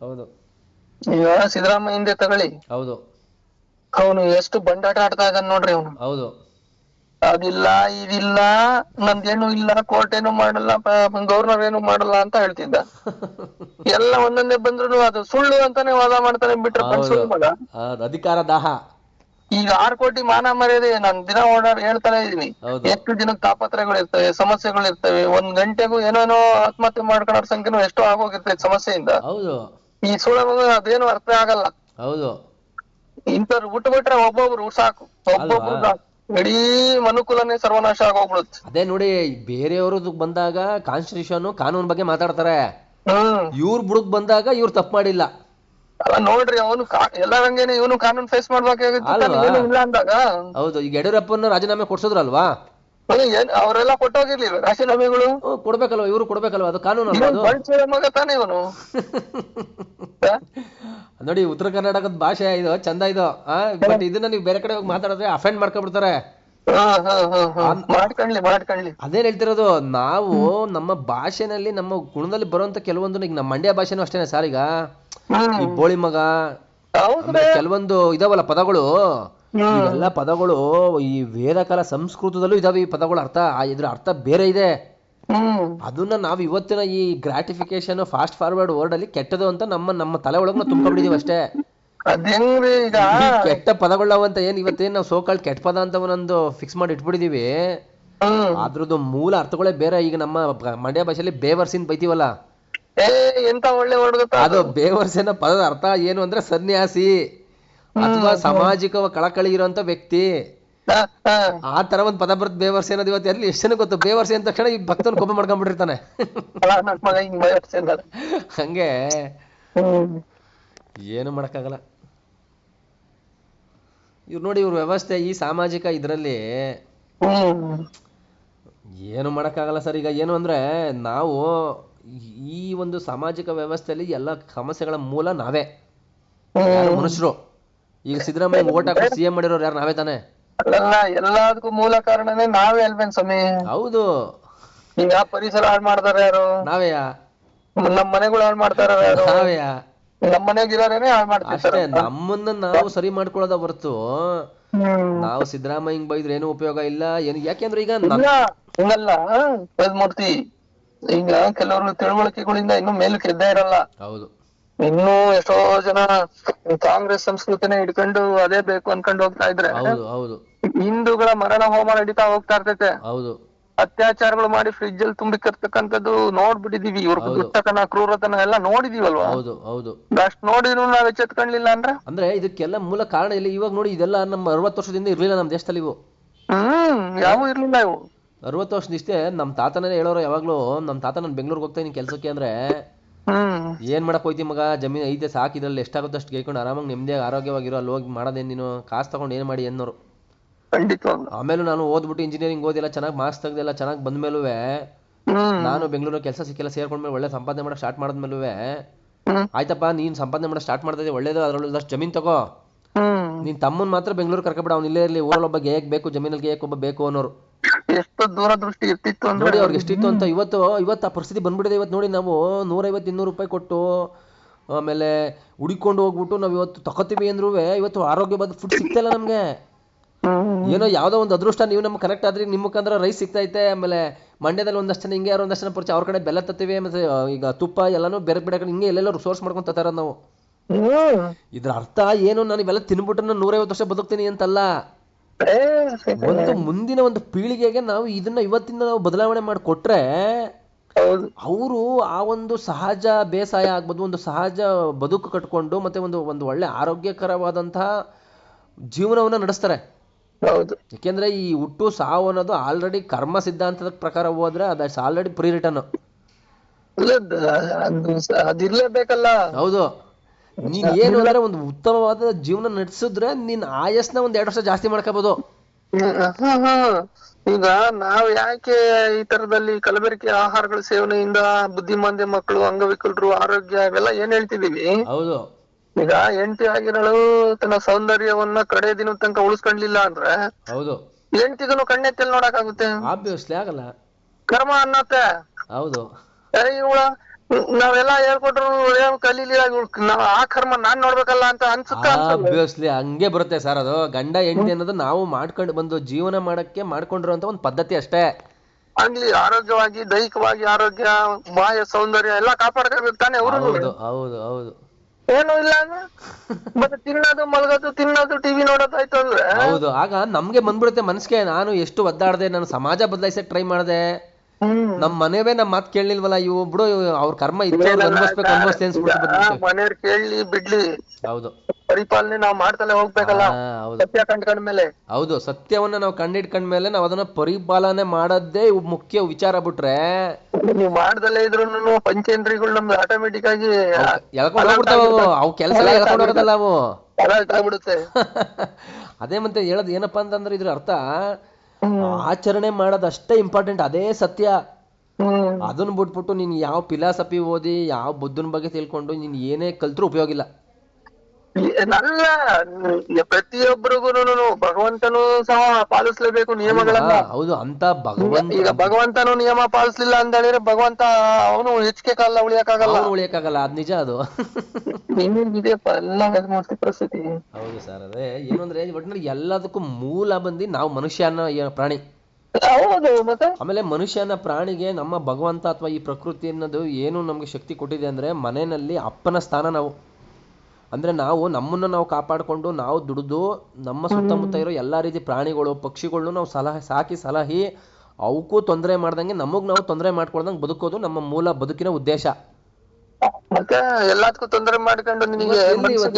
ಹೌದು. ಈಗ ಸಿದ್ದರಾಮಯ್ಯ ಹಿಂದೆ ತಗೊಳ್ಳಿ, ಹೌದು, ಅವನು ಎಷ್ಟು ಬಂಡಾಟ ಆಡ್ತಾ ಇದ್ದಾನೆ ನೋಡ್ರಿ ಅವನು. ಹೌದು. ಅದಿಲ್ಲ ಇದಿಲ್ಲ, ನಂದೇನು ಇಲ್ಲ, ಕೋರ್ಟ್ ಏನು ಮಾಡಲ್ಲ, ಗವರ್ನರ್ ಏನು ಮಾಡಲ್ಲ ಅಂತ ಹೇಳ್ತಿದ್ದ. ಎಲ್ಲ ಒಂದೊಂದೇ ಬಂದ್ರು ಅದು ಸುಳ್ಳು ಅಂತಾನೆ ವಾದ ಮಾಡ್ತಾನೆ ಬಿಟ್ರೆ ಸುಳ್ಳು ಮಗ. ಅಧಿಕಾರ ದಾಹ. ಈಗ 6 ಕೋಟಿ ಮಾನ ಮರ್ಯಾದೆ ನಾನು ದಿನ ಓಡಾಡಿ ಹೇಳ್ತಾನೆ ಇದೀನಿ. ಎಷ್ಟು ದಿನಕ್ಕೆ ತಾಪತ್ರಗಳು ಇರ್ತವೆ, ಸಮಸ್ಯೆಗಳು ಇರ್ತವೆ. 1 ಗಂಟೆಗೂ ಏನೇನೋ ಆತ್ಮಹತ್ಯೆ ಮಾಡ್ಕೊಳ್ಳೋ ಸಂಖ್ಯೆನೂ ಎಷ್ಟೋ ಆಗೋಗಿರ್ತೈತೆ ಸಮಸ್ಯೆಯಿಂದ. ಈ ಸುಳ್ಳು ಮಗ ಅದೇನು ಅರ್ಥ ಆಗಲ್ಲ. ಹೌದು. ಇಂಥವ್ರು ಬಿಟ್ರೆ ಒಬ್ಬೊಬ್ರು ಸಾಕು, ಒಬ್ಬೊಬ್ರು ಇಡೀ ಮನುಕುಲನೇ ಸರ್ವನಾಶ ಆಗೋಗ್ಬಿಡುತ್ತೆ. ಅದೇ ನೋಡಿ, ಬೇರೆಯವ್ರದ್ದು ಬಂದಾಗ ಕಾನ್ಸ್ಟಿಟ್ಯೂಷನ್ ಕಾನೂನು ಬಗ್ಗೆ ಮಾತಾಡ್ತಾರೆ, ಇವ್ರ ಬುಡಕ್ ಬಂದಾಗ ಇವ್ರು ತಪ್ಪು ಮಾಡಿಲ್ಲ. ಅಲ್ಲ ನೋಡ್ರಿ, ಅವನು ಎಲ್ಲರಂಗೇನೆ ಇವನು ಕಾನೂನು ಫೇಸ್ ಮಾಡ್ಬೇಕಾಗಿತ್ತು ಇಲ್ಲ ಅಂದಾಗ. ಹೌದು. ಈಗ ಯಡಿಯೂರಪ್ಪನ ರಾಜೀನಾಮೆ ಕೊಡ್ಸಿದ್ರಲ್ವಾ, ಅವರೆಲ್ಲ ಕೊಟ್ಟೋಗಿರ್ಲಿಲ್ಲ ರಾಜೀನಾಮೆಗಳು. ಕೊಡ್ಬೇಕಲ್ವಾ, ಇವ್ರು ಕೊಡ್ಬೇಕಲ್ವಾ, ಅದು ಕಾನೂನು ಮಗ ತಾನೇ ಇವನು. ನೋಡಿ, ಉತ್ತರ ಕರ್ನಾಟಕದ ಭಾಷೆ ಇದು ಚಂದ ಇದು, ಬಟ್ ಇದನ್ನ ನೀವು ಬೇರೆ ಕಡೆ ಹೋಗಿ ಮಾತಾಡಿದ್ರೆ ಅಫೆಂಡ್ ಮಾಡ್ಕೊಂಡ್ಬಿಡ್ತಾರೆ. ಮಾಡ್ಕೊಳ್ಳಿ. ಅದೇನ್ ಹೇಳ್ತಿರೋದು, ನಾವು ನಮ್ಮ ಭಾಷೆನಲ್ಲಿ ನಮ್ಮ ಗುಣದಲ್ಲಿ ಬರುವಂತ ಕೆಲವೊಂದು, ಈಗ ನಮ್ಮ ಮಂಡ್ಯ ಭಾಷೆನೂ ಅಷ್ಟೇನೆ ಸರ್. ಈಗ ಈ ಬೋಳಿ ಮಗ ಕೆಲವೊಂದು ಇದಾವಲ್ಲ ಪದಗಳು, ಇವೆಲ್ಲ ಪದಗಳು ಈ ವೇದಕಾಲ ಸಂಸ್ಕೃತದಲ್ಲೂ ಇದಾವೆ. ಈ ಪದಗಳ ಅರ್ಥ, ಇದ್ರ ಅರ್ಥ ಬೇರೆ ಇದೆ. ಅದನ್ನ ನಾವು ಇವತ್ತಿನ ಈ ಗ್ರಾಟಿಫಿಕೇಶನ್ ಫಾಸ್ಟ್ ಫಾರ್ವರ್ಡ್ ವರ್ಡ್ ಅಲ್ಲಿ ಕೆಟ್ಟದು ಅಂತ ನಮ್ಮ ತಲೆ ಒಳಗೆ ನಾವು ತುಂಬಿಕೊಂಡಿದೀವಿ ಅಷ್ಟೇ. ಕೆಟ್ಟ ಪದಗಳವಂತ ಏನ್ ಇವತ್ತೇನ್ ನಾವು ಸೋಕಾಳ್ ಕೆಟ್ಟ ಪದ ಅಂತ ಒಂದೊಂದು ಫಿಕ್ಸ್ ಮಾಡಿ ಇಟ್ಬಿಟ್ಟಿದೀವಿ. ಅದ್ರದ್ದು ಮೂಲ ಅರ್ಥಗಳೇ ಬೇರೆ. ಈಗ ನಮ್ಮ ಮಂಡ್ಯ ಭಾಷೆಯಲ್ಲಿ ಬೇವರ್ಸಿನ್ ಬೈತೀವಲ್ಲ, ಎಂತ ಒಳ್ಳೆ ವರ್ಡ್ ಗೊತ್ತಾ ಅದು ಬೇವರ್ಸಿನ ಪದದ ಅರ್ಥ ಏನು ಅಂದ್ರೆ ಸನ್ಯಾಸಿ ಅಥವಾ ಸಾಮಾಜಿಕ ಕಳಕಳಿ ಇರುವಂತ ವ್ಯಕ್ತಿ. ಆ ತರ ಒಂದ್ ಪದ ಬರುತ್ತೆ ಬೇವರ್ಸಿ ಅನ್ನೋದು. ಇವತ್ತು ಎಲ್ಲಿ ಎಷ್ಟು ಜನ ಗೊತ್ತು, ಬೇವರ್ಸಿ ಅಂದ ತಕ್ಷಣ ಈ ಭಕ್ತನ ಕೋಪ ಮಾಡ್ಕೊಂಡ್ಬಿಟ್ಟಿರ್ತಾನೆ. ಹಂಗೆ ಏನು ಮಾಡಕ್ಕಾಗಲ್ಲ. ಇವ್ರು ನೋಡಿ, ಇವ್ರ ವ್ಯವಸ್ಥೆ ಈ ಸಾಮಾಜಿಕ ಇದ್ರಲ್ಲಿ ಏನು ಮಾಡಕ್ಕಾಗಲ್ಲ ಸರ್. ಈಗ ಏನು ಅಂದ್ರೆ, ನಾವು ಈ ಒಂದು ಸಾಮಾಜಿಕ ವ್ಯವಸ್ಥೆಯಲ್ಲಿ ಎಲ್ಲ ಸಮಸ್ಯೆಗಳ ಮೂಲ ನಾವೇ, ಮನುಷ್ಯರು. ಈಗ ಸಿದ್ದರಾಮಯ್ಯ ಓಟ್ ಹಾಕಿ ಸಿಎಂ ಮಾಡಿರೋರು ಯಾರು? ನಾವೇ ತಾನೆ. ಎಲ್ಲದಕ್ಕೂ ಮೂಲ ಕಾರಣನೇ ನಾವೇ ಅಲ್ವೇನ್ ಸ್ವಾಮಿ? ಹೌದು. ಈಗ ಪರಿಸರ ಹಾಳು ಮಾಡ್ತಾರೆ ಯಾರು? ನಾವೇ. ನಮ್ ಮನೆಗಳು ಹಾಳು ಮಾಡ್ತಾರ ಯಾರು? ನಾವೇ. ನಮ್ ಮನೆಗಿರೋರೇನೆ ಹಾಳು ಮಾಡ್ತಾರೆ. ನಮ್ಮನ್ನ ನಾವು ಸರಿ ಮಾಡ್ಕೊಳ್ಳೋದ ಹೊರತು ನಾವು ಸಿದ್ದರಾಮಯ್ಯ ಬೈದ್ರೆ ಏನು ಉಪಯೋಗ ಇಲ್ಲ. ಏನು ಯಾಕೆಂದ್ರೆ ಈಗ ಹಿಂಗಲ್ಲ ಮೂರ್ತಿ, ಈಗ ಕೆಲವರು ತಿಳುವಳಿಕೆಗಳಿಂದ ಇನ್ನು ಮೇಲಕ್ಕೆ ಎದ್ದೇ ಇರಲ್ಲ. ಹೌದು. ಇನ್ನು ಎಷ್ಟೋ ಜನ ಕಾಂಗ್ರೆಸ್ ಸಂಸ್ಕೃತಿನೇ ಹಿಡ್ಕೊಂಡು ಅದೇ ಬೇಕು ಅನ್ಕೊಂಡು ಹೋಗ್ತಾ ಇದ್ರೆ, ಹಿಂದೂಗಳ ಮರಣ ಹೋಮ ನಡೀತಾ ಹೋಗ್ತಾ ಇರ್ತೈತೆ. ಹೌದು. ಅತ್ಯಾಚಾರಗಳು ಮಾಡಿ ಫ್ರಿಡ್ಜ್ ಅಲ್ಲಿ ತುಂಬಿರ್ತಕ್ಕಂಥದ್ದು ನೋಡ್ಬಿಟ್ಟಿದೀವಿ. ಇವ್ರ ದುಷ್ಟತನ ಕ್ರೂರತನ ಎಲ್ಲ ನೋಡಿದೀವಲ್ವಾ? ಹೌದು, ಹೌದು. ಅಷ್ಟ್ ನೋಡಿದ್ರು ನಾವ್ ಎಚ್ಚೆತ್ಕೊಂಡ್ಲಿಲ್ಲ ಅಂದ್ರೆ ಇದಕ್ಕೆಲ್ಲ ಮೂಲ ಕಾರಣ ಇಲ್ಲ. ಇವಾಗ ನೋಡಿ, ಇದೆಲ್ಲ ನಮ್ಮ 60 ವರ್ಷದಿಂದ ಇರ್ಲಿಲ್ಲ ನಮ್ಮ ದೇಶದಲ್ಲಿ. ಇವು ಯಾವ ಇರ್ಲಿಲ್ಲ. ಇವು 60 ವರ್ಷದ ಇಷ್ಟೇ. ನಮ್ ತಾತನೇ ಹೇಳೋರು ಯಾವಾಗ್ಲೂ. ನಮ್ ತಾತ ನಾನು ಬೆಂಗ್ಳೂರ್ಗೆ ಹೋಗ್ತೀನಿ ಕೆಲ್ಸಕ್ಕೆ ಅಂದ್ರೆ, ಏನ್ ಮಾಡಕ್ ಹೋಯ್ತಿ ಮಗ, ಜಮೀನ್ ಐತೆ ಸಾಕ್, ಇದ್ರಲ್ಲಿ ಎಷ್ಟಾಗುತ್ತೆ ಅಷ್ಟು ಗೈಕೊಂಡು ಆರಾಮಾಗಿ ನೆಮ್ಮದಿಯಾಗಿ ಆರೋಗ್ಯವಾಗಿರೋ, ಅಲ್ಲಿ ಹೋಗಿ ಮಾಡೋದೇನ್ ನೀನು, ಕಾಸು ತಗೊಂಡು ಏನ್ ಮಾಡಿ ಅನ್ನೋರು. ಆಮೇಲೆ ನಾನು ಓದ್ಬಿಟ್ಟು ಇಂಜಿನಿಯರಿಂಗ್ ಓದಿಲ್ಲ, ಚೆನ್ನಾಗಿ ಮಾರ್ಕ್ಸ್ ತೆಗ್ದೆಲ್ಲ ಚೆನ್ನಾಗಿ ಬಂದ್ಮೇಲೂ ನಾನು ಬೆಂಗಳೂರು ಕೆಲಸ ಸಿಕ್ಕೆಲ್ಲ ಸೇರ್ಕೊಂಡ್ಮೇಲೆ ಒಳ್ಳೆ ಸಂಪಾದನೆ ಮಾಡಕ್ ಸ್ಟಾರ್ಟ್ ಮಾಡಿದ್ಮೇಲೂ ಹ್ಮ್ ಆಯ್ತಪ್ಪ ನೀನ್ ಸಂಪಾದನೆ ಮಾಡಕ್ ಸ್ಟಾರ್ಟ್ ಮಾಡ್ತಾ ಒಳ್ಳೇದು, ಅದ್ರೊಳಗೆ ಜಮೀನ್ ತಗೋ, ಹ್ಮ್ ನೀನ್ ತಮ್ಮನ್ ಮಾತ್ರ ಬೆಂಗಳೂರು ಕರ್ಕೊಬೇಡ, ಅವ್ನು ಇಲ್ಲೇ ಇರ್ಲಿ, ಊರಲ್ಲೊಬ್ಬ ಗೇಯಕ್ ಬೇಕು, ಜಮೀನಲ್ಲಿ ಗೇಯಕ್ ಒಬ್ಬ ಬೇಕು ಅನ್ನೋರು. ಎಷ್ಟು ದೂರದೃಷ್ಟಿ ಇರ್ತಿತ್ತು ಅಂದ್ರೆ ನೋಡಿ ಅವ್ರಿಗೆ ಎಷ್ಟಿತ್ತು ಅಂತ. ಇವತ್ತು ಆ ಪರಿಸ್ಥಿತಿ ಬಂದ್ಬಿಟ್ಟಿದೆ. ಇವತ್ತು ನೋಡಿ ನಾವು 150-200 ರೂಪಾಯಿ ಕೊಟ್ಟು ಆಮೇಲೆ ಹುಡಿಕೊಂಡು ಹೋಗ್ಬಿಟ್ಟು ನಾವು ಇವತ್ತು ತಗೋತೀವಿ ಅಂದ್ರೂ ಇವತ್ತು ಆರೋಗ್ಯವಾದ ಫುಡ್ ಸಿಗ್ತಾಯಿಲ್ಲ ನಮ್ಗೆ. ಏನೋ ಯಾವ್ದೋ ಒಂದು ಅದೃಷ್ಟ ನೀವು ನಮ್ಗೆ ಕನೆಕ್ಟ್ ಆದ್ರಿ, ನಿಮ್ಮ ಮುಖಾಂತರ ರೈಸ್ ಸಿಗ್ತೈತೆ, ಆಮೇಲೆ ಮಂಡ್ಯದಲ್ಲಿ ಒಂದಷ್ಟು ಜನ ಹಿಂಗೆ, ಯಾರು ಒಂದಷ್ಟು ಜನ ಪರಿಚಯ, ಅವ್ರ ಕಡೆ ಬೆಲ್ಲ ತತ್ತೀವಿ, ಮತ್ತೆ ಈಗ ತುಪ್ಪ ಎಲ್ಲಾನು ಬೇರೆ ಬೇರೆ ಕಡೆ ಹಿಂಗೆ ಎಲ್ಲೆಲ್ಲೋ ಸೋರ್ಸ್ ಮಾಡ್ಕೊಂಡು ತತ್ತಾರ ನಾವು. ಇದ್ರ ಅರ್ಥ ಏನು, ನಾನು ಇವೆಲ್ಲ ತಿನ್ಬಿಟ್ಟು ನಾನು 150 ವರ್ಷ ಬದುಕ್ತೀನಿ ಅಂತಲ್ಲ. ಒಂದು ಮುಂದಿನ ಒಂದು ಪೀಳಿಗೆಗೆ ನಾವು ಇದನ್ನ ಇವತ್ತಿಂದ ನಾವು ಬದಲಾವಣೆ ಮಾಡಿಕೊಟ್ರೆ ಅವರು ಆ ಒಂದು ಸಹಜ ಬೇಸಾಯ ಆಗ್ಬೋದು, ಒಂದು ಸಹಜ ಬದುಕು ಕಟ್ಕೊಂಡು ಮತ್ತೆ ಒಂದು ಒಳ್ಳೆ ಆರೋಗ್ಯಕರವಾದಂತಹ ಜೀವನವನ್ನ ನಡೆಸ್ತಾರೆ. ಯಾಕೆಂದ್ರೆ ಈ ಹುಟ್ಟು ಸಾವು ಅನ್ನೋದು ಆಲ್ರೆಡಿ ಕರ್ಮ ಸಿದ್ಧಾಂತದ ಪ್ರಕಾರ ಹೋದ್ರೆ ಅದು ಆಲ್ರೆಡಿ ಪ್ರೀ ರಿಟರ್ನ್. ಅದಿರ್ಲೇಬೇಕಲ್ಲ. ಹೌದು, ನೀನ್ ಏನು ಅಂದ್ರೆ ಒಂದು ಉತ್ತಮವಾದ ಜೀವನ ನಡೆಸಿದ್ರೆ ನೀನ್ ಆಯಸ್ನ 1-2 ವರ್ಷ ಜಾಸ್ತಿ ಮಾಡ್ಕೋಬಹುದು. ಈಗ ನಾವ್ ಯಾಕೆ ಈ ತರದಲ್ಲಿ ಕಲಬೆರಕೆ ಆಹಾರಗಳ ಸೇವನೆಯಿಂದ ಬುದ್ಧಿಮಾಂದ್ಯ ಮಕ್ಕಳು, ಅಂಗವಿಕಲರು, ಆರೋಗ್ಯ ಇವೆಲ್ಲ ಏನ್ ಹೇಳ್ತಿದೀವಿ. ಹೌದು, ಈಗ ಹೆಂಡತಿ ಆಗಿರಳು ತನ್ನ ಸೌಂದರ್ಯವನ್ನ ಕಡೆ ದಿನ ತನಕ ಉಳಿಸ್ಕೊಂಡ್ಲಿಲ್ಲ ಅಂದ್ರೆ ಹೌದು ಹೆಂಡತಿಗೂ ಕಣ್ಣೆತ್ತಲ್ಲಿ ನೋಡಕ್ ಆಗುತ್ತೆ? ಆಬ್ವಿಯಸ್ಲಿ ಆಗಲ್ಲ, ಕರ್ಮ ಅನ್ನತ್ತೆ. ಹೌದು, ಇವಳ ನಾವೆಲ್ಲ ಹೇಳ್ಕೊಟ್ರು ಏನ್ ಕಲೀಲಿಲ್ಲ, ನಾವ್ ಆ ಕರ್ಮ ನಾನ್ ನೋಡ್ಬೇಕಲ್ಲ ಅಂತ ಅನ್ಸುತ್ತೆ. ಆಬ್ವಿಯಸ್ಲಿ ಹಂಗೆ ಬರುತ್ತೆ ಸರ್. ಅದು ಗಂಡ ಹೆಂಡತಿ ಅನ್ನೋದು ನಾವು ಮಾಡ್ಕೊಂಡು ಬಂದು ಜೀವನ ಮಾಡಕ್ಕೆ ಮಾಡ್ಕೊಂಡಿರುವಂತ ಒಂದು ಪದ್ಧತಿ ಅಷ್ಟೇ. ಆಗ್ಲಿ ಆರೋಗ್ಯವಾಗಿ, ದೈಹಿಕವಾಗಿ ಆರೋಗ್ಯ, ಬಾಹ್ಯ ಸೌಂದರ್ಯ ಎಲ್ಲ ಕಾಪಾಡ್ಕೊಳ್ಬೇಕು ತಾನೆ ಅವರು. ಹೌದು ಹೌದು ಹೌದು, ಏನು ಇಲ್ಲ ಅಂದ್ರೆ ಮತ್ತೆ ತಿನ್ನೋದು, ಮಲಗೋದು, ತಿನ್ನೋದು, ಟಿವಿ ನೋಡೋದಾಯ್ತು ಅಂದ್ರೆ ಹೌದು. ಆಗ ನಮ್ಗೆ ಬಂದ್ಬಿಡುತ್ತೆ ಮನಸ್ಸಿಗೆ, ನಾನು ಎಷ್ಟು ಒದ್ದಾಡ್ದೆ, ನಾನು ಸಮಾಜ ಬದಲಾಯಿಸಕ್ ಟ್ರೈ ಮಾಡ್ದೆ, ನಮ್ ಮನೆಯವೇ ನಮ್ ಮಾತ್ ಕೇಳಲಿಲ್ವಲ್ಲ, ಇವು ಬಿಡು ಅವ್ರ ಕರ್ಮ ಇತ್ತು ಅನ್ಭವಿಸ್ಬೇಕು ಅನ್ಭವಿಸ್ತೇನೆ. ಮನೆಯವ್ರು ಕೇಳಲಿ ಬಿಡ್ಲಿ, ಹೌದು, ಪರಿಪಾಲನೆ ನಾವ್ ಮಾಡ್ತಲೇ ಹೋಗ್ಬೇಕಲ್ಲ. ಸತ್ಯ ಕಂಡ್ಕೊಂಡ್ಮೇಲೆ, ಹೌದು, ಸತ್ಯವನ್ನ ನಾವು ಕಂಡಿಡ್ಕೊಂಡ್ಮೇಲೆ ನಾವು ಅದನ್ನ ಪರಿಪಾಲನೆ ಮಾಡದ್ದೇ ಮುಖ್ಯ ವಿಚಾರ. ಬಿಟ್ರೆ ನೀವು ಮಾಡ್ದಲ್ಲೇ ಇದ್ರು ಪಂಚೇಂದ್ರಿಗಳು ನಮ್ದು ಆಟೋಮೆಟಿಕ್ ಆಗಿ ಎಳ್ಕೊಂಡು ಹೋಗ್ಬಿಡ್ತಾವ, ಅವು ಕೆಲಸ ಎಳ್ಕೊಂಡು ಹೋಗೋದಲ್ಲ ಅವು ಆಗ್ಬಿಡುತ್ತೆ. ಅದೇ ಮತ್ತೆ ಹೇಳದ್ ಏನಪ್ಪಾ ಅಂತಂದ್ರೆ ಇದ್ರ ಅರ್ಥ ಆಚರಣೆ ಮಾಡೋದಷ್ಟೇ ಇಂಪಾರ್ಟೆಂಟ್, ಅದೇ ಸತ್ಯ. ಅದನ್ನ ಬಿಟ್ಬಿಟ್ಟು ನೀನ್ ಯಾವ ಫಿಲಾಸಫಿ ಓದಿ ಯಾವ ಬುದ್ಧನ ಬಗ್ಗೆ ತಿಳ್ಕೊಂಡು ನೀನ್ ಏನೇ ಕಲ್ತ್ರೂ ಉಪಯೋಗ ಇಲ್ಲ. ಅಲ್ಲ, ಪ್ರತಿಯೊಬ್ಬರಿಗೂ ಭಗವಂತನು ಸಹ ಪಾಲಿಸ್ಲೇಬೇಕು ನಿಯಮಗಳನ್ನ. ಹೌದು, ಅಂತ ಭಗವಂತ, ಈಗ ಭಗವಂತನು ನಿಯಮ ಪಾಲಿಸ್ಲಿಲ್ಲ ಅಂತ ಹೇಳಿದ್ರೆ ಭಗವಂತ ಅವನು ಹೆಚ್ಚಿಗೆ ಕಾಲ ಉಳಿಯಕ್ಕಾಗಲ್ಲ. ಅದ್ ನಿಜ. ಅದು ಇದೆಯಪ್ಪ ಎಲ್ಲ ಪರಿಸ್ಥಿತಿ. ಹೌದು ಸರ್. ಅದೇ ಏನು ಅಂದ್ರೆ ಒಟ್ಟಿನಲ್ಲಿ ಎಲ್ಲದಕ್ಕೂ ಮೂಲ ಬಂದು ನಾವು ಮನುಷ್ಯ ಅನ್ನೋ ಪ್ರಾಣಿ. ಹೌದು, ಮತ್ತೆ ಆಮೇಲೆ ಮನುಷ್ಯನ ಪ್ರಾಣಿಗೆ ನಮ್ಮ ಭಗವಂತ ಅಥವಾ ಈ ಪ್ರಕೃತಿ ಅನ್ನೋದು ಏನು ನಮ್ಗೆ ಶಕ್ತಿ ಕೊಟ್ಟಿದೆ ಅಂದ್ರೆ ಮನೆಯಲ್ಲಿ ಅಪ್ಪನ ಸ್ಥಾನ ನಾವು. ಅಂದ್ರೆ ನಾವು ನಮ್ಮನ್ನ ನಾವು ಕಾಪಾಡಿಕೊಂಡು ನಾವು ದುಡಿದು ನಮ್ಮ ಸುತ್ತಮುತ್ತ ಇರೋ ಎಲ್ಲಾ ರೀತಿ ಪ್ರಾಣಿಗಳು ಪಕ್ಷಿಗಳನ್ನು ನಾವು ಸಾಕಿ ಸಲಹಿ ಅವಕ್ಕೂ ತೊಂದರೆ ಮಾಡ್ದಂಗೆ ನಮಗ್ ನಾವು ತೊಂದರೆ ಮಾಡ್ಕೊಳ್ದಂಗೆ ಬದುಕೋದು ನಮ್ಮ ಮೂಲ ಬದುಕಿನ ಉದ್ದೇಶ. ಮತ್ತೆ ಎಲ್ಲದಕ್ಕೂ ತೊಂದರೆ ಮಾಡ್ಕೊಂಡು ನಿನಗೆ